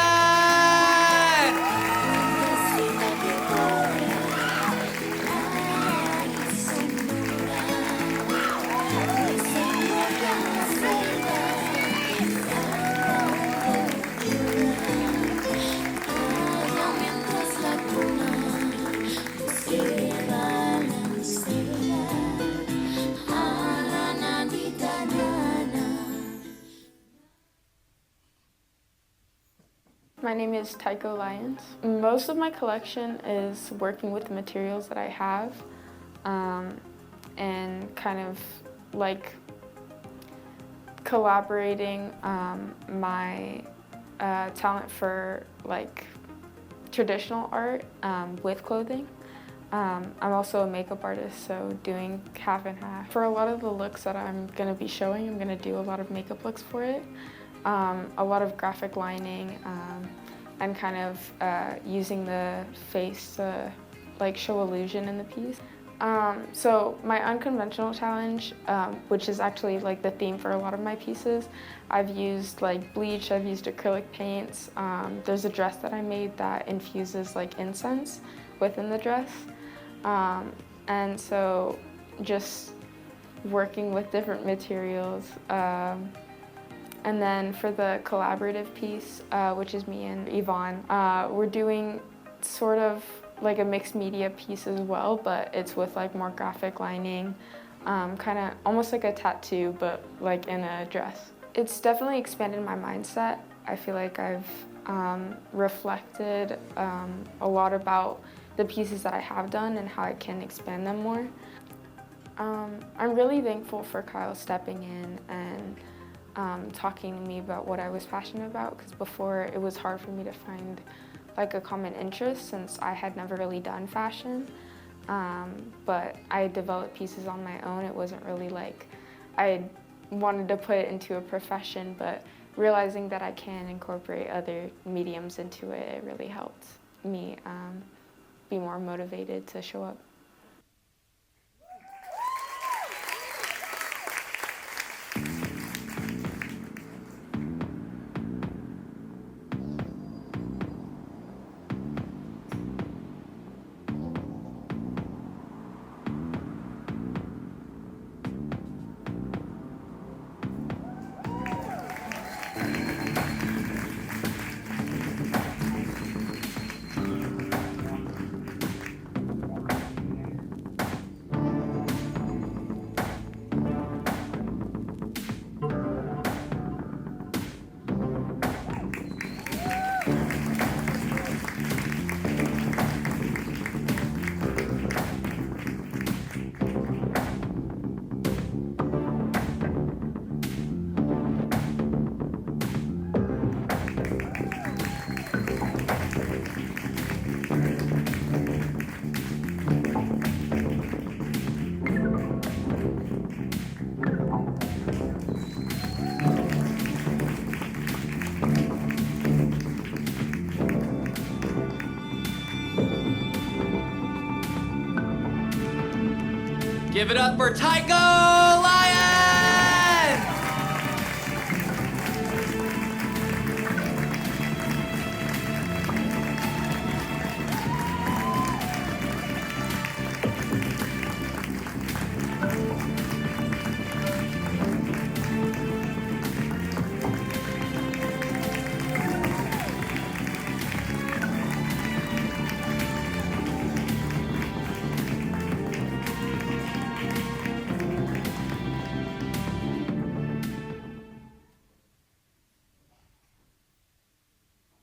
My name is Tycho Lyons. Most of my collection is working with the materials that I have and kind of like collaborating my talent for like traditional art with clothing. I'm also a makeup artist, so doing half and half. For a lot of the looks that I'm going to be showing, I'm going to do a lot of makeup looks for it. A lot of graphic lining and kind of using the face to like show illusion in the piece. So my unconventional challenge, which is actually like the theme for a lot of my pieces, I've used like bleach, I've used acrylic paints. There's a dress that I made that infuses like incense within the dress. And so just working with different materials. And then for the collaborative piece, which is me and Yvonne, we're doing sort of like a mixed media piece as well, but it's with like more graphic lining, kind of almost like a tattoo, but like in a dress. It's definitely expanded my mindset. I feel like I've reflected a lot about the pieces that I have done and how I can expand them more. I'm really thankful for Kyle stepping in and talking to me about what I was passionate about, because before it was hard for me to find like a common interest since I had never really done fashion. But I developed pieces on my own. It wasn't really like I wanted to put it into a profession, but realizing that I can incorporate other mediums into it, it really helped me be more motivated to show up. Give it up for Tycho Lyon!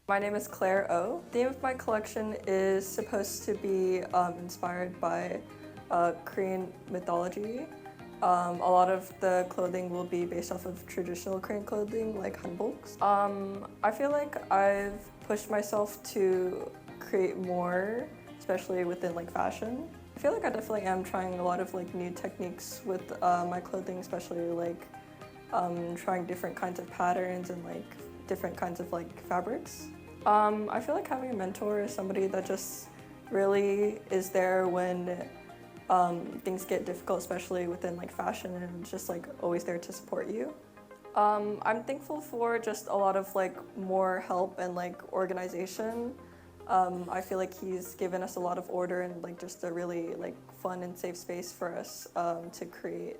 My name is Claire O. The theme of my collection is supposed to be inspired by Korean mythology. A lot of the clothing will be based off of traditional Korean clothing, like hanboks. I feel like I've pushed myself to create more, especially within like fashion. I feel like I definitely am trying a lot of like new techniques with my clothing, especially like trying different kinds of patterns and like different kinds of like fabrics. I feel like having a mentor is somebody that just really is there when things get difficult, especially within like fashion, and just like always there to support you. I'm thankful for just a lot of like more help and like organization. I feel like he's given us a lot of order and like just a really like fun and safe space for us to create.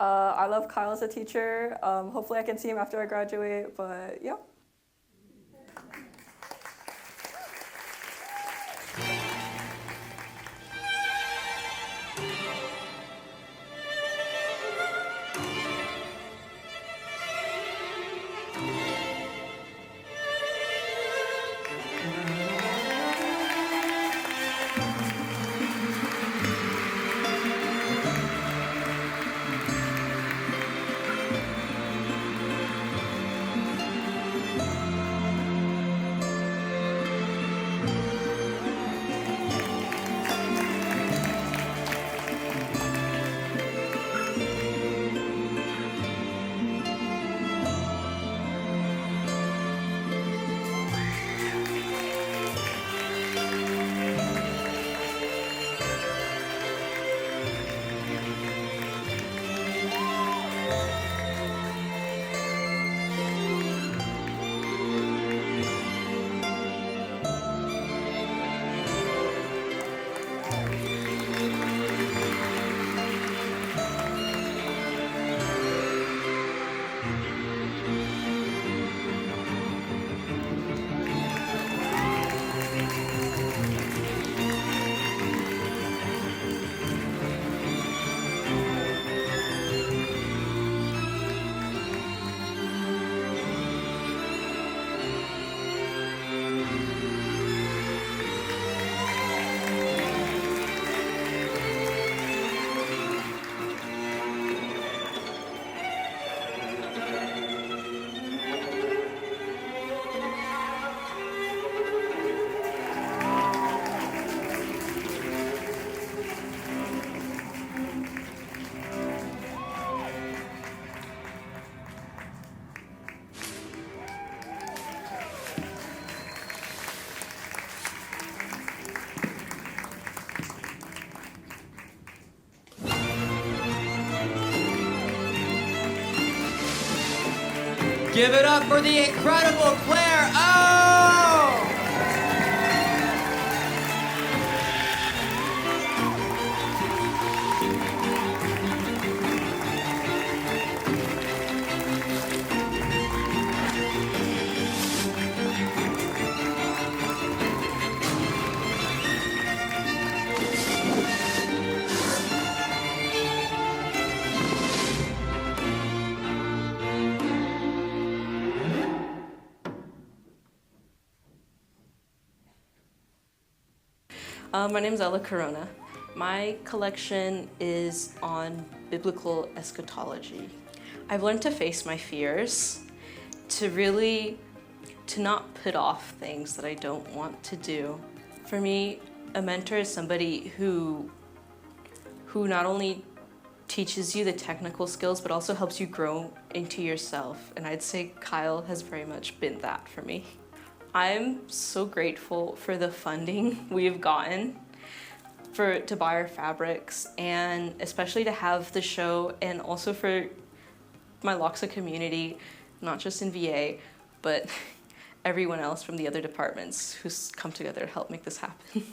I love Kyle as a teacher. Hopefully I can see him after I graduate, but yeah. Give it up for the incredible Claire O! My name is Ella Corona. My collection is on biblical eschatology. I've learned to face my fears, to not put off things that I don't want to do. For me, a mentor is somebody who not only teaches you the technical skills, but also helps you grow into yourself. And I'd say Kyle has very much been that for me. I'm so grateful for the funding we've gotten. to buy our fabrics, and especially to have the show, and also for my LACHSA community, not just in VA, but everyone else from the other departments who's come together to help make this happen.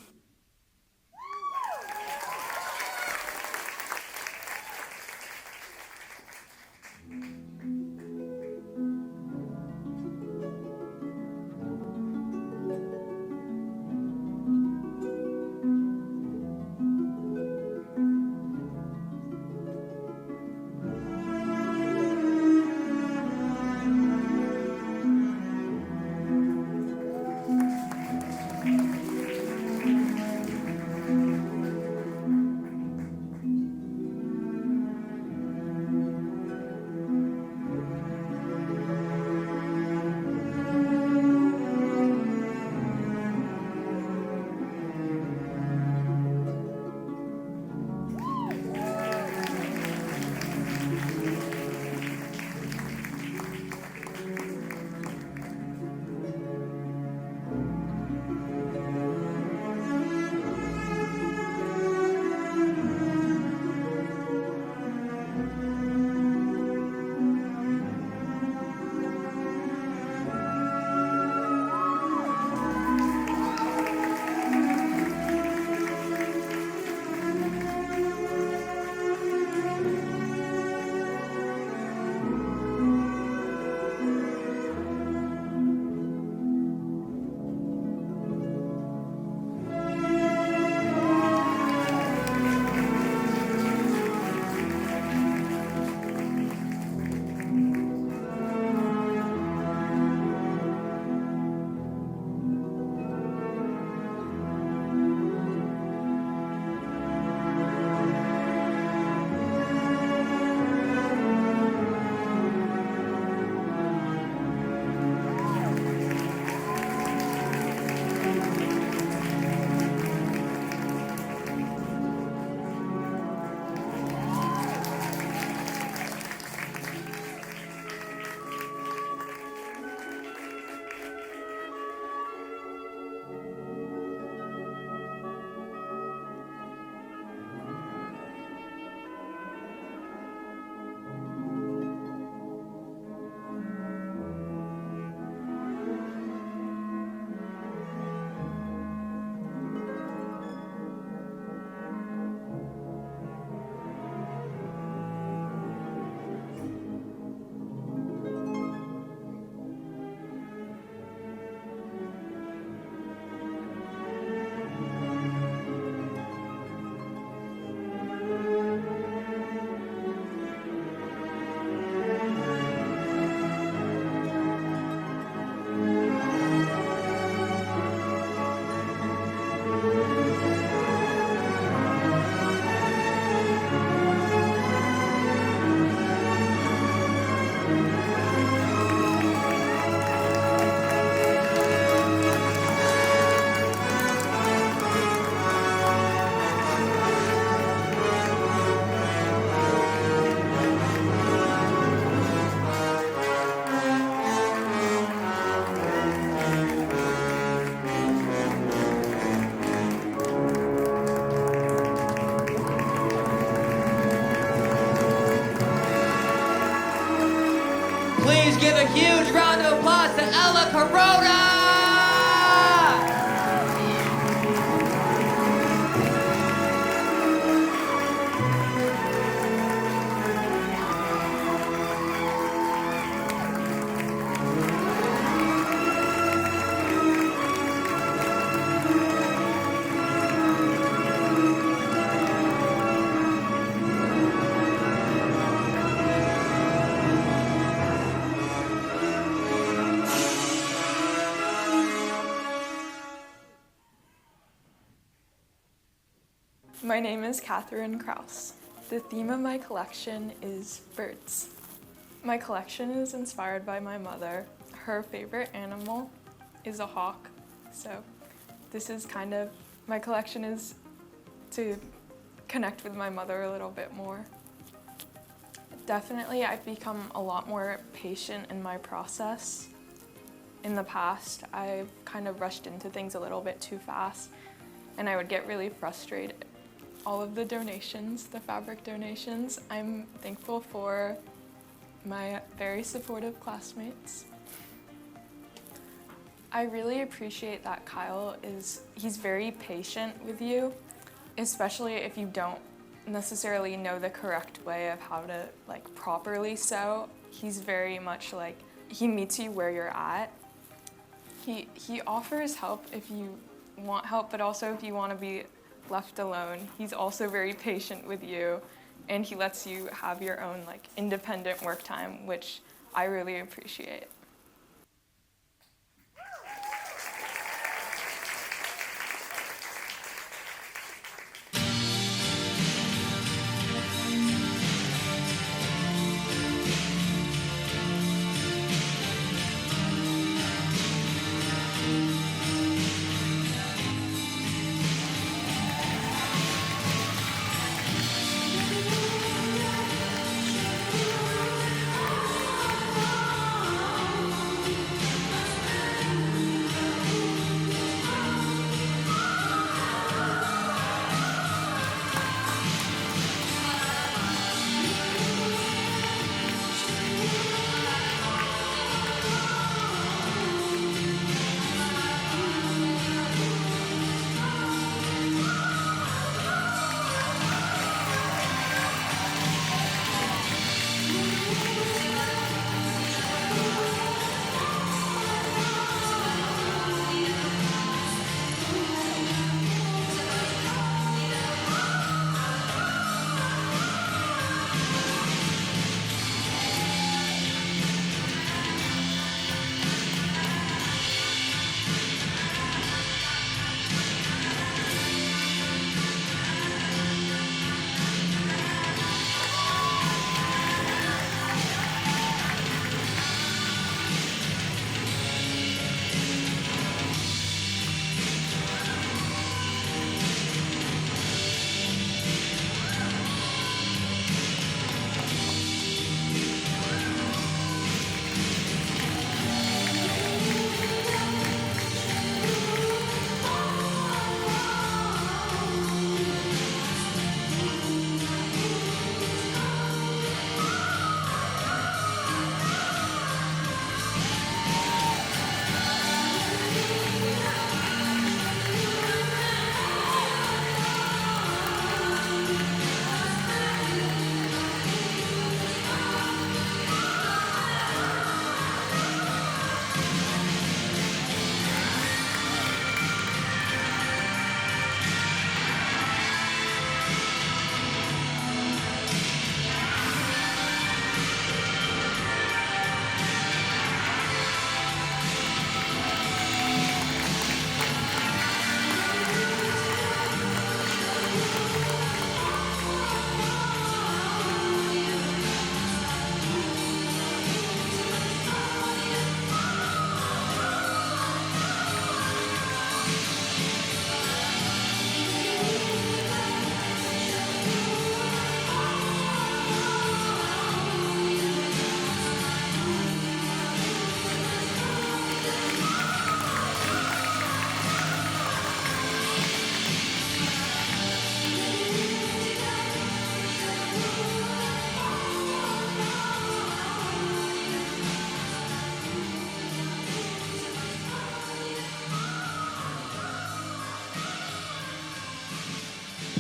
Please give a huge round of applause to Ella Corona! My name is Catherine Kraus. The theme of my collection is birds. My collection is inspired by my mother. Her favorite animal is a hawk, so this is kind of, my collection is to connect with my mother a little bit more. Definitely, I've become a lot more patient in my process. In the past, I've kind of rushed into things a little bit too fast, and I would get really frustrated. All of the donations, the fabric donations, I'm thankful for my very supportive classmates. I really appreciate that he's very patient with you, especially if you don't necessarily know the correct way of how to like properly sew. He's very much like, he meets you where you're at. He offers help if you want help, but also if you want to be left alone. He's also very patient with you, and he lets you have your own like independent work time, which I really appreciate.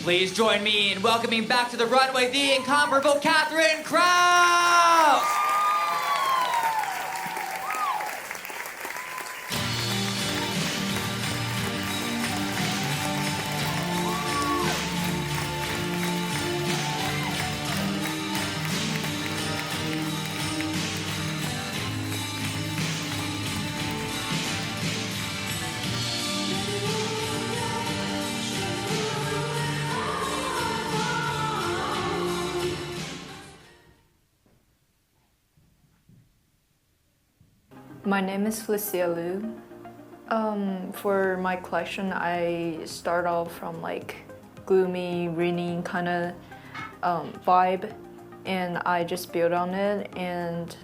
Please join me in welcoming back to the runway the incomparable Catherine Krause! My name is Felicia Liu. For my collection, I start off from like gloomy, rainy kind of vibe, and I just build on it. And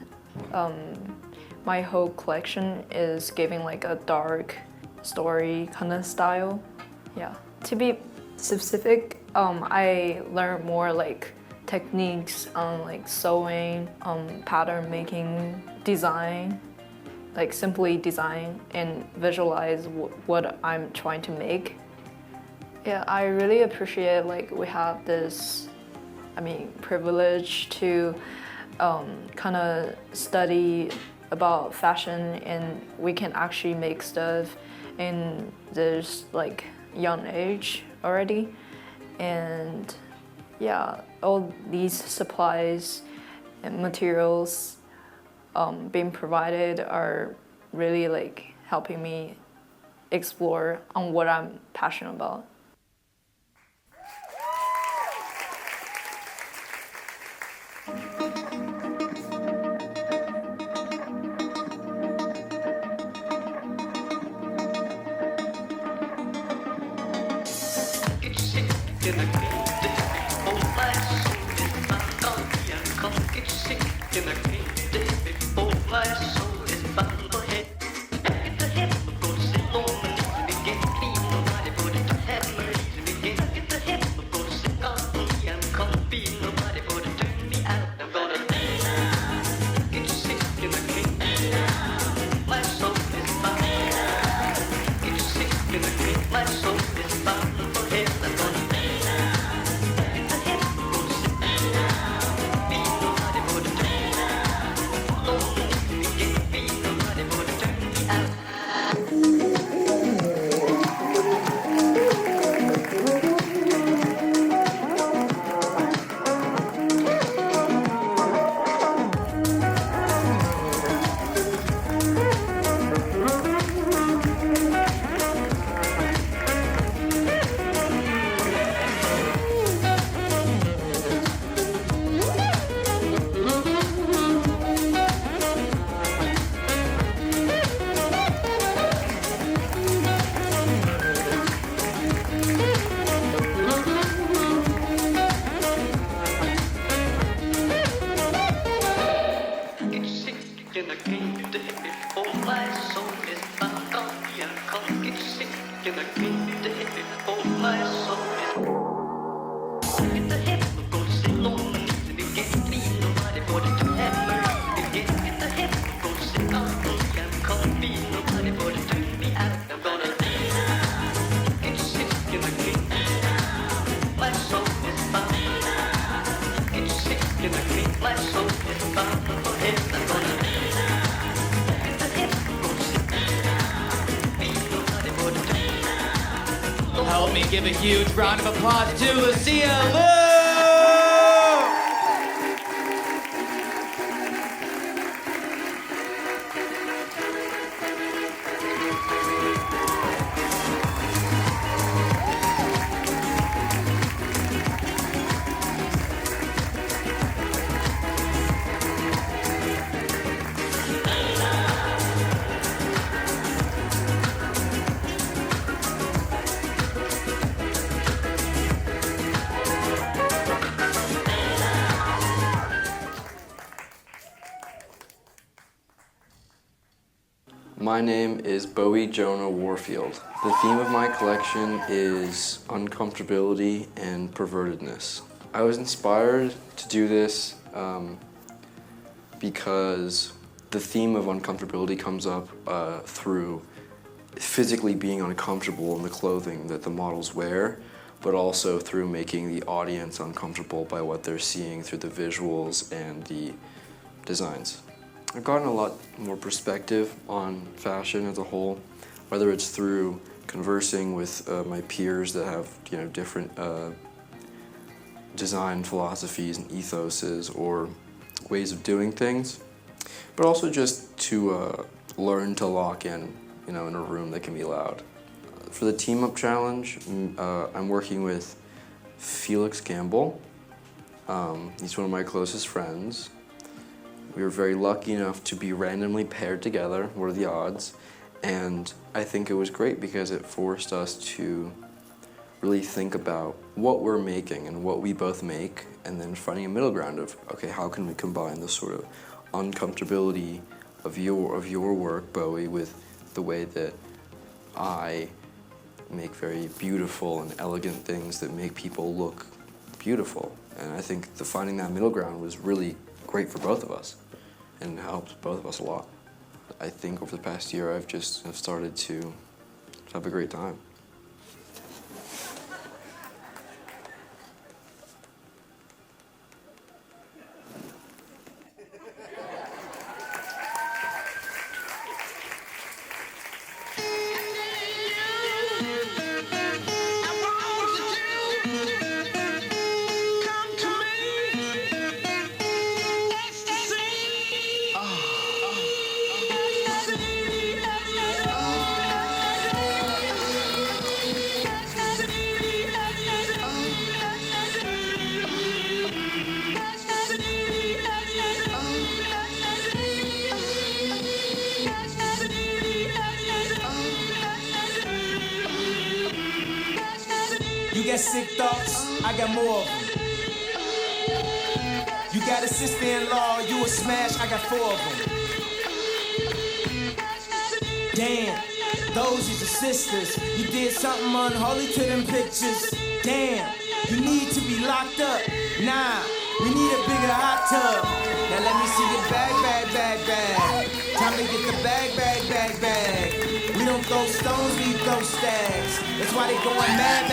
my whole collection is giving like a dark story kind of style. Yeah. To be specific, I learned more like techniques on like sewing, pattern making, design, like simply design and visualize what I'm trying to make. Yeah, I really appreciate like we have this, privilege to kind of study about fashion, and we can actually make stuff in this like young age already. And yeah, all these supplies and materials being provided are really like helping me explore on what I'm passionate about. Help me give a huge round of applause to Lucia Lou! My name is Bowie Jonah Warfield. The theme of my collection is uncomfortability and pervertedness. I was inspired to do this because the theme of uncomfortability comes up through physically being uncomfortable in the clothing that the models wear, but also through making the audience uncomfortable by what they're seeing through the visuals and the designs. I've gotten a lot more perspective on fashion as a whole, whether it's through conversing with my peers that have different design philosophies and ethoses or ways of doing things, but also just to learn to lock in, in a room that can be loud. For the team up challenge, I'm working with Felix Campbell. He's one of my closest friends. We were very lucky enough to be randomly paired together. What are the odds? And I think it was great because it forced us to really think about what we're making and what we both make, and then finding a middle ground of, okay, how can we combine the sort of uncomfortability of your work, Bowie, with the way that I make very beautiful and elegant things that make people look beautiful. And I think finding that middle ground was really great for both of us and helped both of us a lot. I think over the past year I've started to have a great time. You got sick thoughts, I got more of them. You got a sister-in-law, you a smash, I got 4 of them. Damn, those is your sisters. You did something unholy to them pictures. Damn, you need to be locked up. Nah, we need a bigger hot tub. Now let me see your bag. Time to get the bag. We don't throw stones, we throw stacks. That's why they going mad,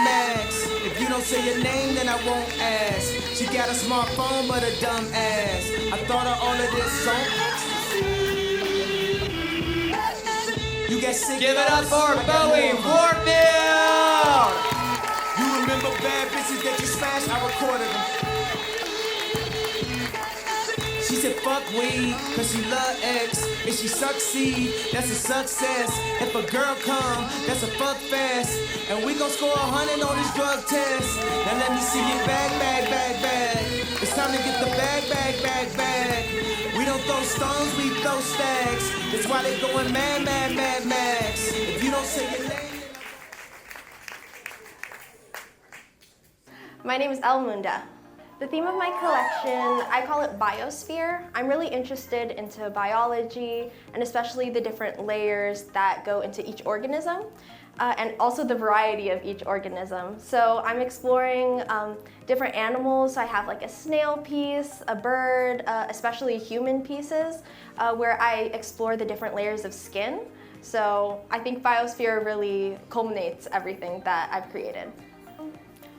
Max. If you don't say your name, then I won't ask. She got a smartphone, but a dumb ass. I thought of all of this on ecstasy. You got sick. Give it up for Bowie Warfield! You remember bad bitches that you smashed? I recorded them. She said fuck weed, cause she love X. If she succeed, that's a success. If a girl come, that's a fuck fest. And we gon' score 100 on this drug test. Now let me see your bag. It's time to get the bag. We don't throw stones, we throw stacks. That's why they going mad, Max. If you don't say your name. My name is Elmunda. The theme of my collection, I call it Biosphere. I'm really interested into biology and especially the different layers that go into each organism and also the variety of each organism. So I'm exploring different animals. So I have like a snail piece, a bird, especially human pieces where I explore the different layers of skin. So I think Biosphere really culminates everything that I've created.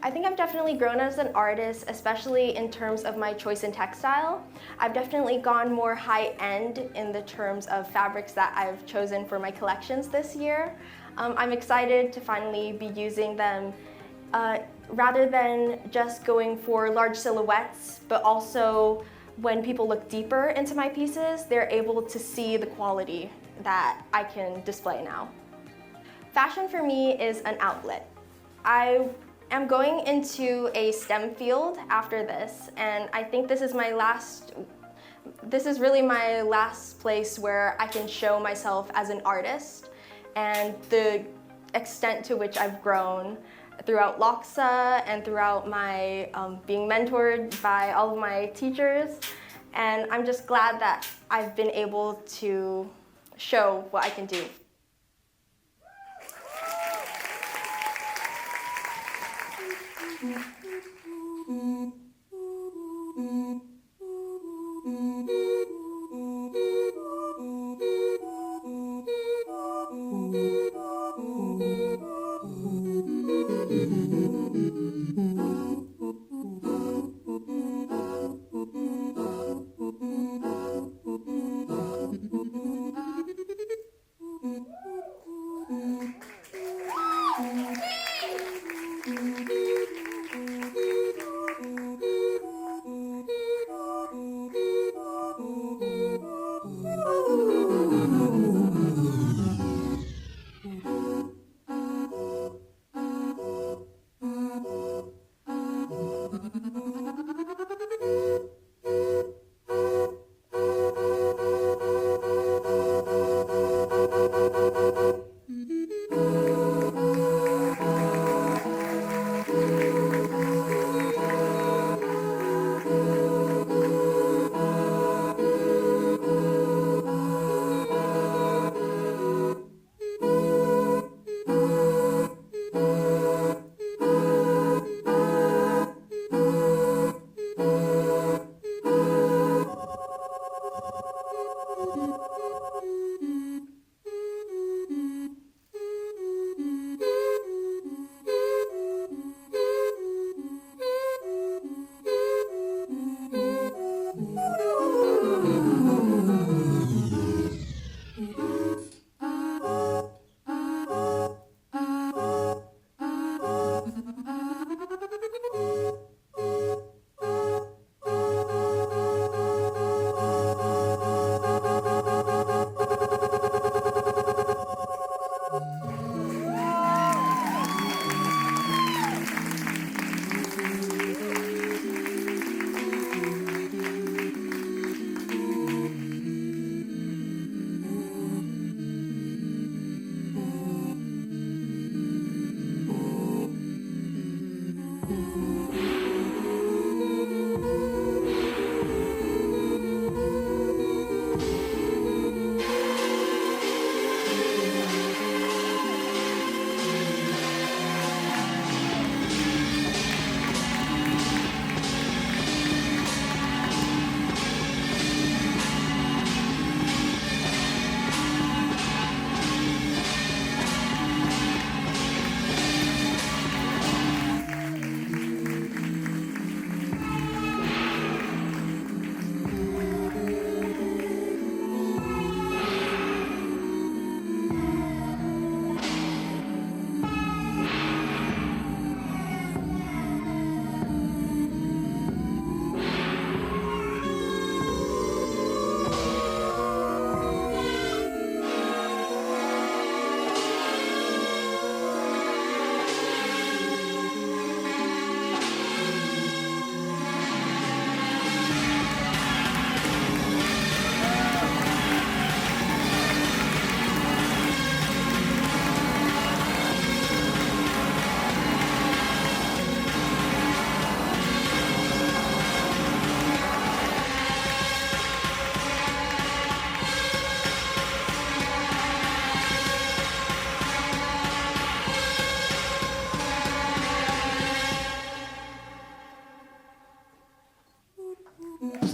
I think I've definitely grown as an artist, especially in terms of my choice in textile. I've definitely gone more high-end in the terms of fabrics that I've chosen for my collections this year. I'm excited to finally be using them rather than just going for large silhouettes, but also when people look deeper into my pieces, they're able to see the quality that I can display now. Fashion for me is an outlet. I'm going into a STEM field after this, and I think this is really my last place where I can show myself as an artist and the extent to which I've grown throughout LACHSA and throughout my being mentored by all of my teachers. And I'm just glad that I've been able to show what I can do.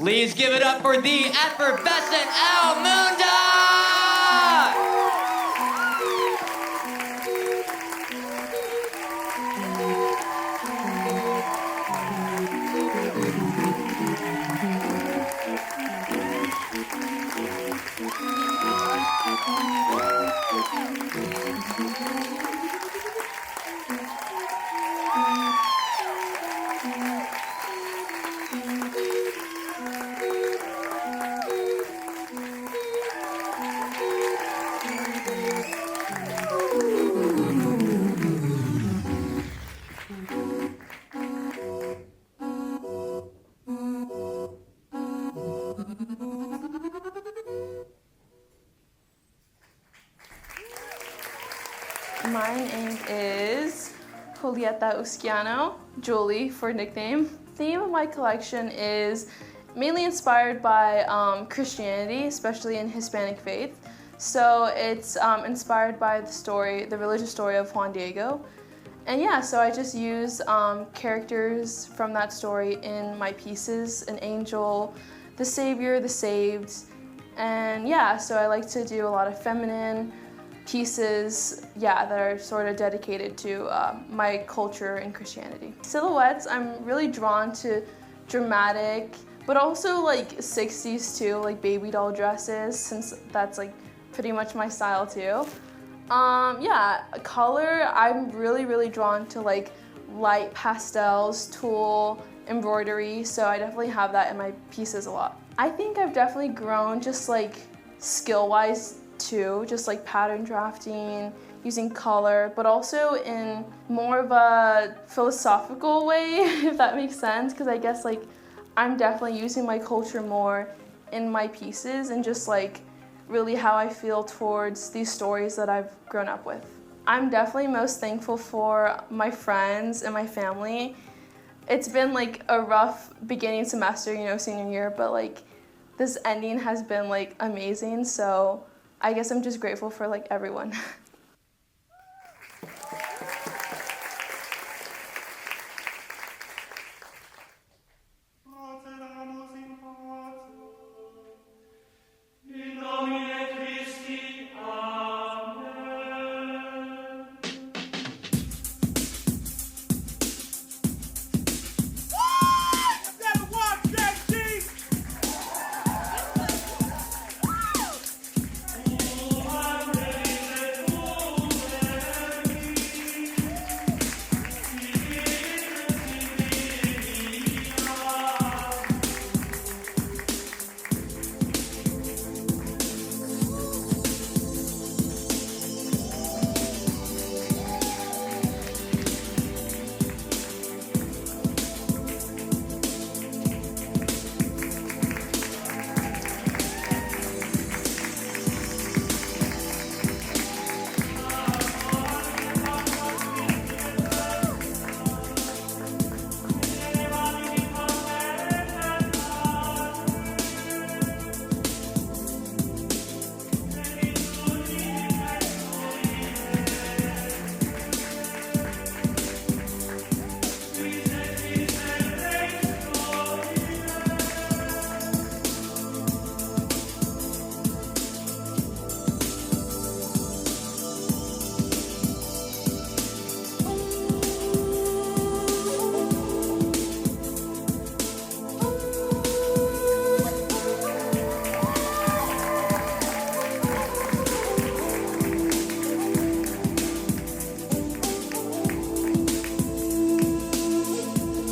Please give it up for the effervescent El Mundo! My name is Julieta Usquiano, Julie for nickname. The theme of my collection is mainly inspired by Christianity, especially in Hispanic faith. So it's inspired by the religious story of Juan Diego. And yeah, so I just use characters from that story in my pieces, an angel, the savior, the saved. And yeah, so I like to do a lot of feminine pieces, yeah, that are sort of dedicated to my culture and Christianity. Silhouettes, I'm really drawn to dramatic, but also like 60s too, like baby doll dresses, since that's like pretty much my style too. Yeah, color, I'm really drawn to like light pastels, tulle, embroidery, so I definitely have that in my pieces a lot. I think I've definitely grown just like skill-wise too, just like pattern drafting, using color, but also in more of a philosophical way, if that makes sense, because I guess like I'm definitely using my culture more in my pieces and just like really how I feel towards these stories that I've grown up with. I'm definitely most thankful for my friends and my family. It's been like a rough beginning semester, you know, senior year, but like this ending has been like amazing, so I guess I'm just grateful for like everyone.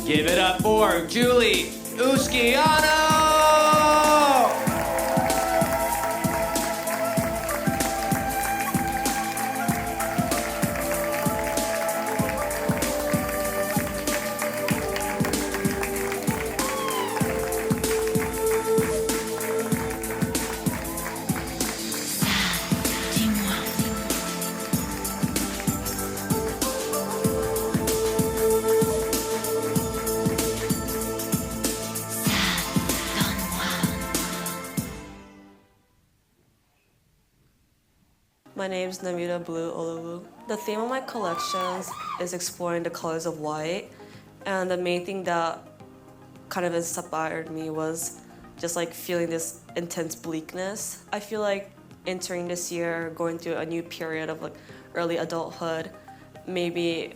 Give it up for Julie Usquiano! My name is Namita Blue Oluwu. The theme of my collections is exploring the colors of white, and the main thing that kind of inspired me was just like feeling this intense bleakness. I feel like entering this year, going through a new period of like early adulthood, maybe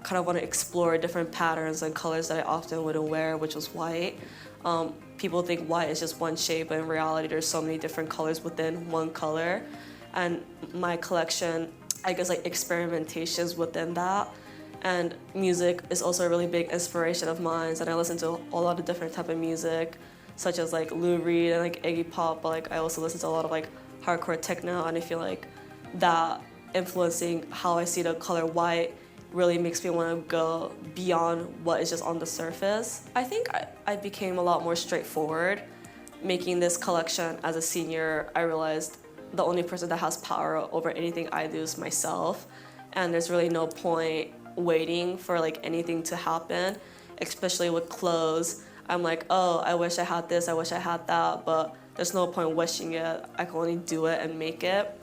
kind of want to explore different patterns and colors that I often wouldn't wear, which was white. People think white is just one shade, but in reality there's so many different colors within one color. And my collection, I guess like experimentations within that. And music is also a really big inspiration of mine, and I listen to a lot of different type of music, such as like Lou Reed and like Iggy Pop, but like I also listen to a lot of like hardcore techno, and I feel like that influencing how I see the color white really makes me want to go beyond what is just on the surface. I think I became a lot more straightforward. Making this collection as a senior, I realized the only person that has power over anything I do is myself, and there's really no point waiting for like anything to happen, especially with clothes. I'm like, oh, I wish I had this, I wish I had that, but there's no point wishing it. I can only do it and make it.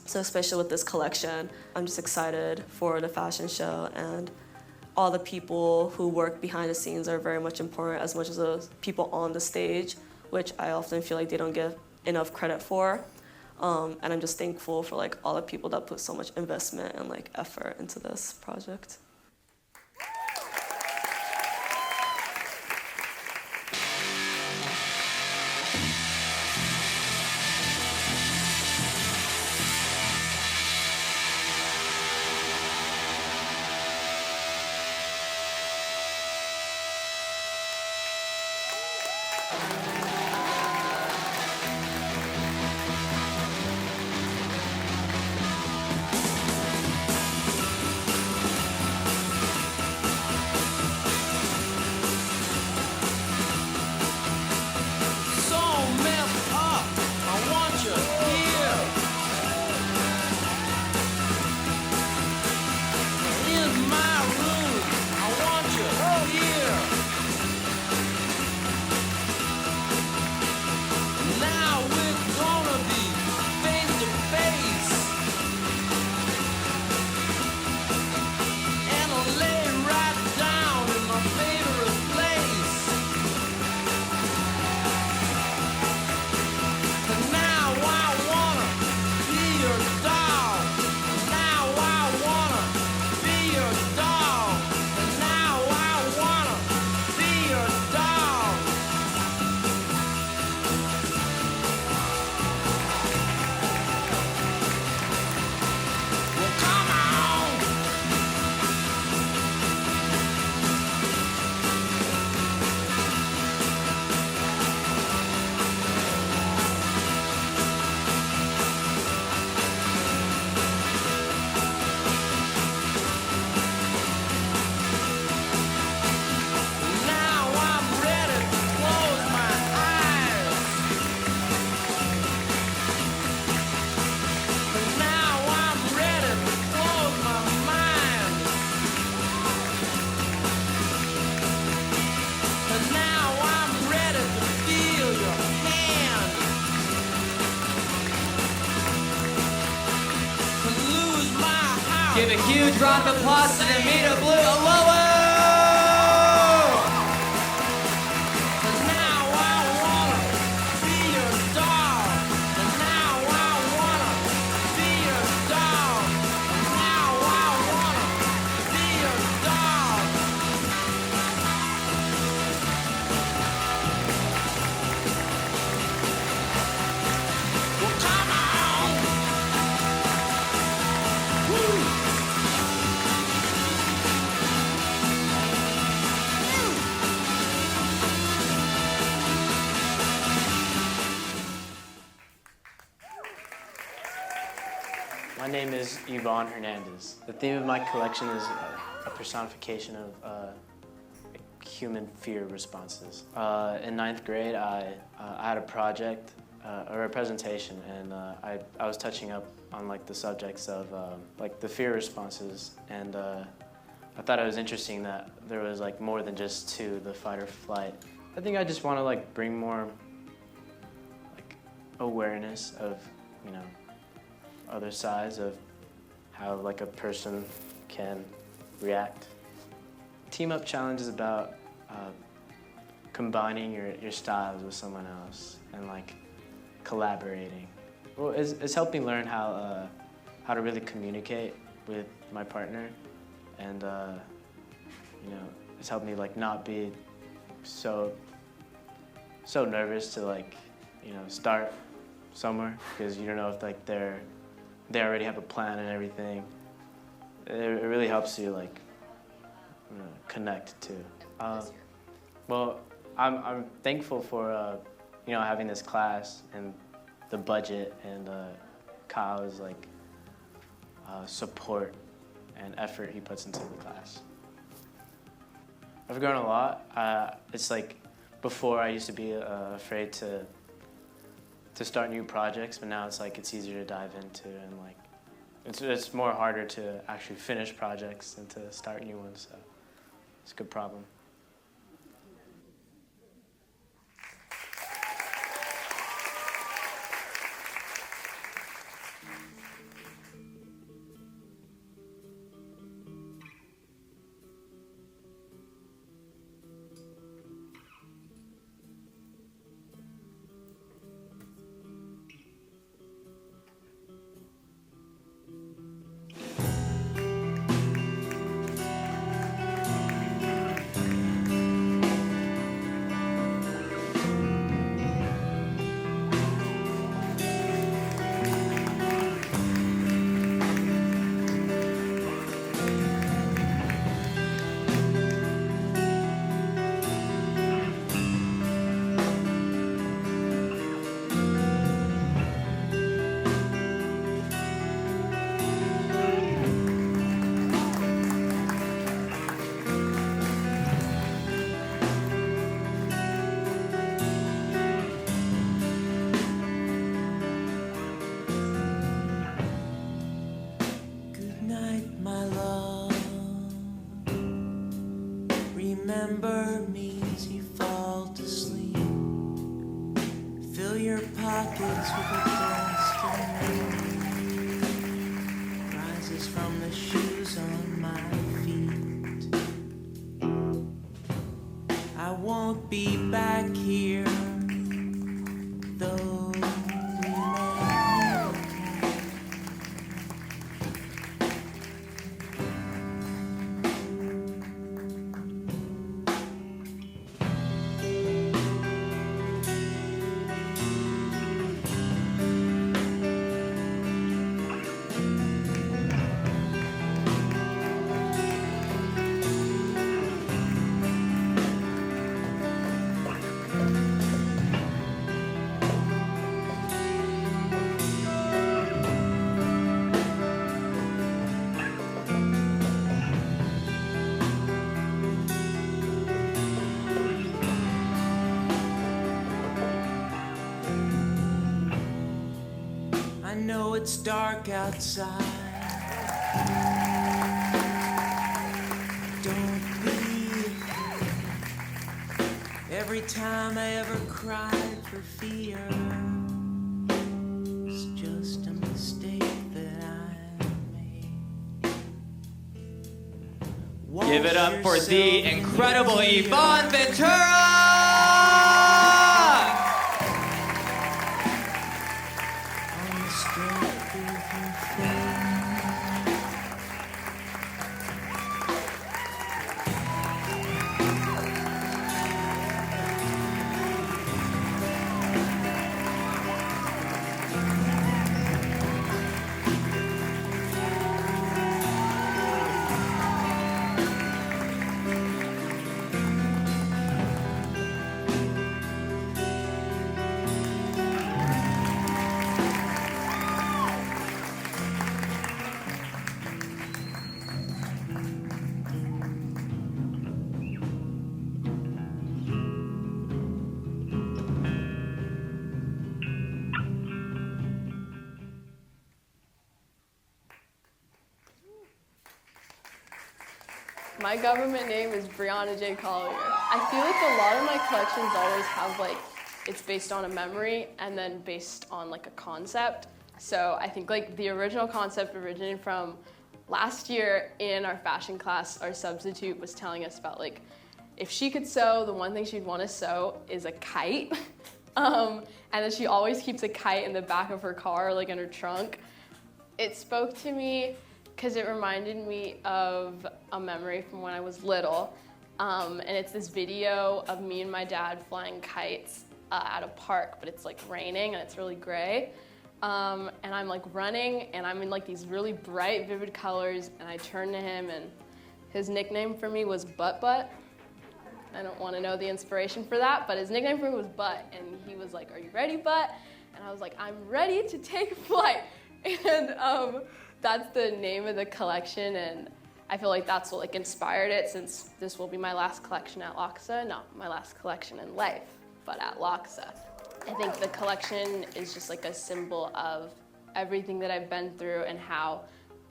So especially with this collection, I'm just excited for the fashion show, and all the people who work behind the scenes are very much important as much as the people on the stage, which I often feel like they don't give enough credit for. And I'm just thankful for like all the people that put so much investment and like effort into this project. Give a huge round of applause to Namita Blue Olowo! My name is Yvonne Hernandez. The theme of my collection is a personification of human fear responses. In 9th grade, I had a project, or a presentation, and I was touching up on like the subjects of like the fear responses, and I thought it was interesting that there was like more than just two, the fight or flight. I think I just want to like bring more like awareness of, you know, other sides of how like a person can react. Team Up Challenge is about combining your styles with someone else and like collaborating. Well, it's helped me learn how to really communicate with my partner, and you know, it's helped me like not be so nervous to like, you know, start somewhere, because you don't know if like they already have a plan and everything. It really helps you like, you know, connect too. Well, I'm thankful for you know, having this class and the budget and Kyle's like support and effort he puts into the class. I've grown a lot. It's like before I used to be afraid to start new projects, but now it's like it's easier to dive into, and like it's more harder to actually finish projects than to start new ones. So it's a good problem. Remember means you fall to sleep. Fill your pockets with the dust and rain rises from the shoes on my feet. I won't be back here, though. I know it's dark outside. Don't be afraid. Every time I ever cried for fear, it's just a mistake that I made. Give it up for the incredible Yvonne Ventura! My government name is Brianna J. Collier. I feel like a lot of my collections always have like, it's based on a memory and then based on like a concept. So I think like the original concept originated from last year in our fashion class. Our substitute was telling us about like, if she could sew, the one thing she'd want to sew is a kite. And then she always keeps a kite in the back of her car, like in her trunk. It spoke to me because it reminded me of a memory from when I was little. And it's this video of me and my dad flying kites at a park, but it's like raining and it's really gray. And I'm like running and I'm in like these really bright, vivid colors, and I turn to him and his nickname for me was Butt Butt. I don't want to know the inspiration for that, but his nickname for me was Butt, and he was like, "Are you ready, Butt?" And I was like, "I'm ready to take flight." And that's the name of the collection, and I feel like that's what like inspired it, since this will be my last collection at LACHSA, not my last collection in life, but at LACHSA. I think the collection is just like a symbol of everything that I've been through and how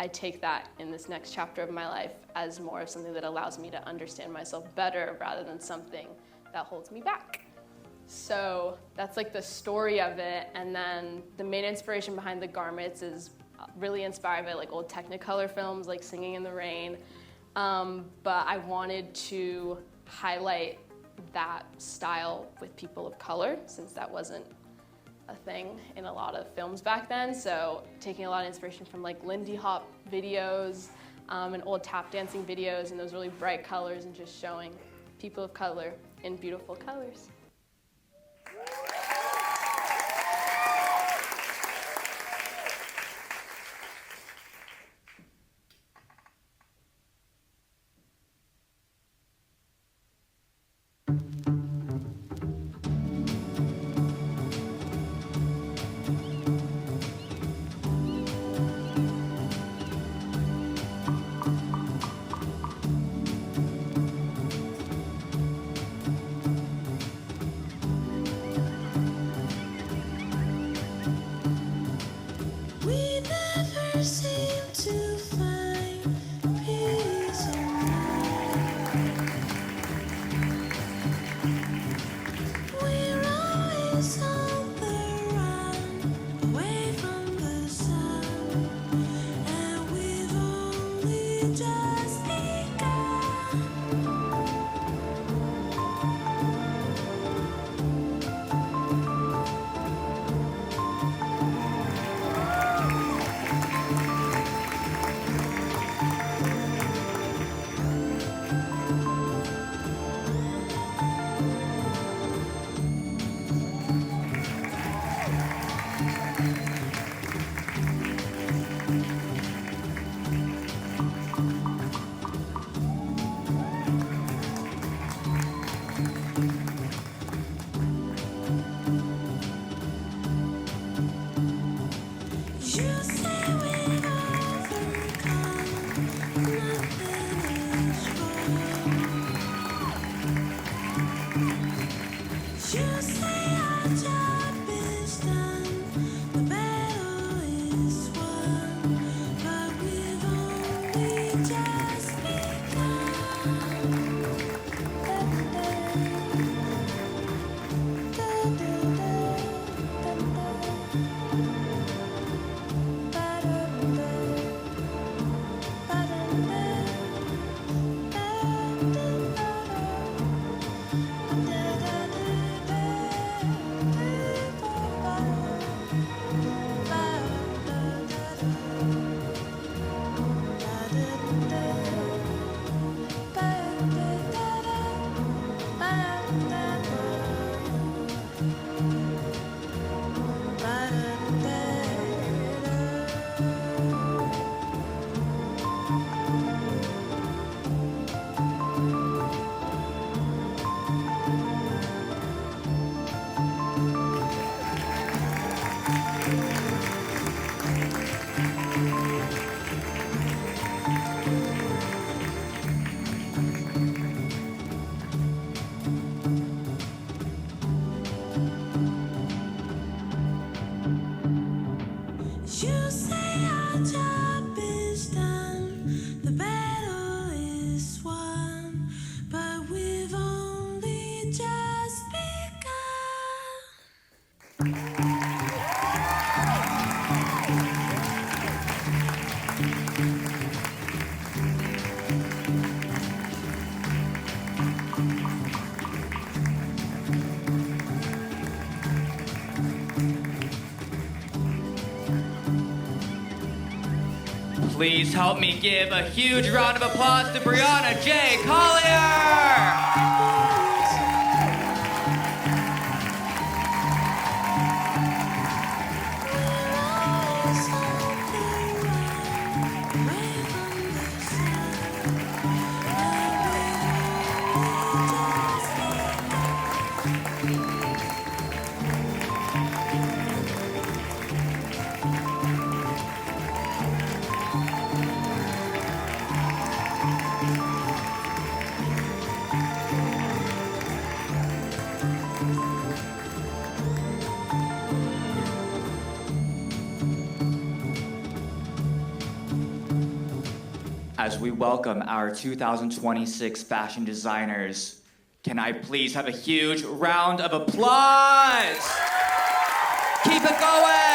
I take that in this next chapter of my life as more of something that allows me to understand myself better rather than something that holds me back. So that's like the story of it, and then the main inspiration behind the garments is really inspired by like old Technicolor films like Singing in the Rain, but I wanted to highlight that style with people of color, since that wasn't a thing in a lot of films back then. So taking a lot of inspiration from like Lindy Hop videos and old tap dancing videos and those really bright colors, and just showing people of color in beautiful colors. Please help me give a huge round of applause to Brianna J. Collier! As we welcome our 2026 fashion designers, can I please have a huge round of applause? Keep it going!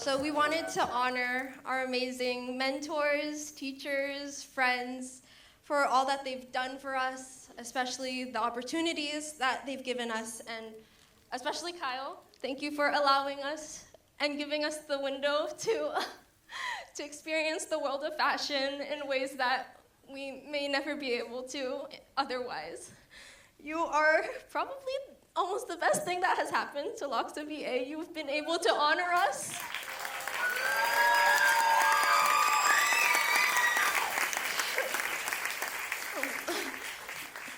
So we wanted to honor our amazing mentors, teachers, friends, for all that they've done for us, especially the opportunities that they've given us, and especially Kyle. Thank you for allowing us and giving us the window to experience the world of fashion in ways that we may never be able to otherwise. You are probably almost the best thing that has happened to LACHSA VA. You've been able to honor us.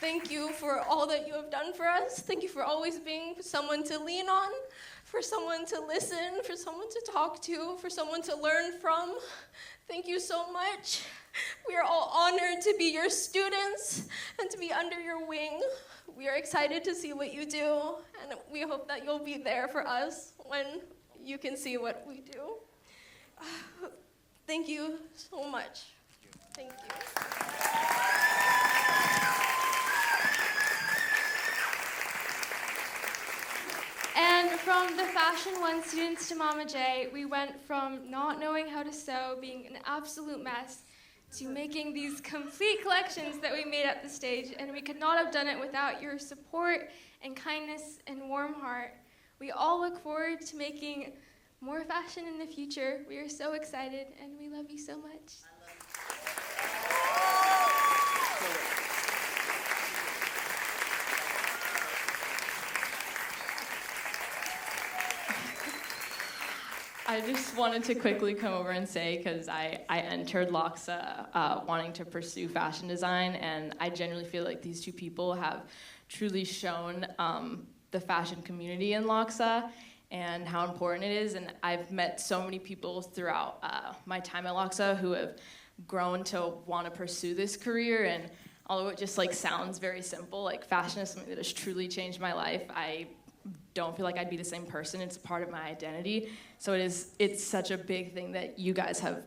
Thank you for all that you have done for us. Thank you for always being someone to lean on, for someone to listen, for someone to talk to, for someone to learn from. Thank you so much. We are all honored to be your students and to be under your wing. We are excited to see what you do, and we hope that you'll be there for us when you can see what we do. Thank you so much. Thank you. And from the Fashion 1 students to Mama J, we went from not knowing how to sew, being an absolute mess, to making these complete collections that we made at the stage, and we could not have done it without your support and kindness and warm heart. We all look forward to making more fashion in the future. We are so excited, and we love you so much. I just wanted to quickly come over and say, because I entered LACHSA wanting to pursue fashion design, and I genuinely feel like these two people have truly shown the fashion community in LACHSA and how important it is. And I've met so many people throughout my time at LACHSA who have grown to want to pursue this career. And although it just sounds very simple, fashion is something that has truly changed my life. I don't feel like I'd be the same person. It's a part of my identity. So it's such a big thing that you guys have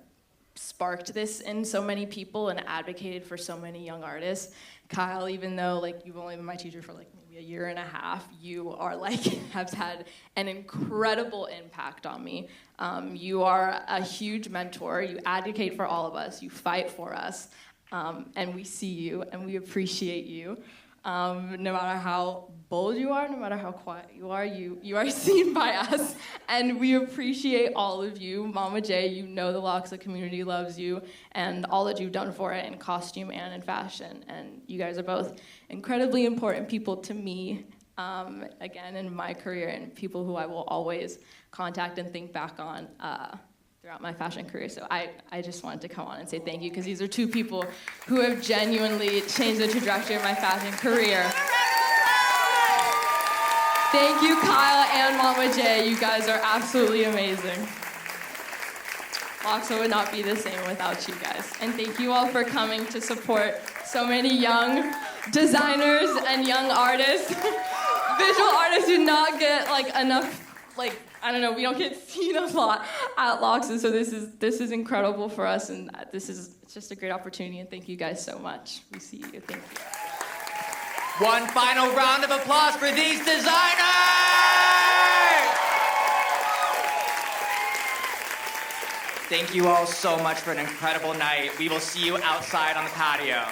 sparked this in so many people and advocated for so many young artists. Kyle, even though you've only been my teacher for maybe a year and a half, you are have had an incredible impact on me. You are a huge mentor. You advocate for all of us. You fight for us. And we see you and we appreciate you. No matter how bold you are, no matter how quiet you are seen by us, and we appreciate all of you. Mama J, you know the LACHSA community loves you, and all that you've done for it in costume and in fashion, and you guys are both incredibly important people to me, again, in my career, and people who I will always contact and think back on throughout my fashion career. So I just wanted to come on and say thank you, because these are two people who have genuinely changed the trajectory of my fashion career. Thank you, Kyle and Mama J. You guys are absolutely amazing. LACHSA would not be the same without you guys. And thank you all for coming to support so many young designers and young artists. Visual artists do not get enough, I don't know, we don't get seen a lot at LACHSA, so this is incredible for us, and it's just a great opportunity, and thank you guys so much. We see you. Thank you. One final round of applause for these designers! Thank you all so much for an incredible night. We will see you outside on the patio.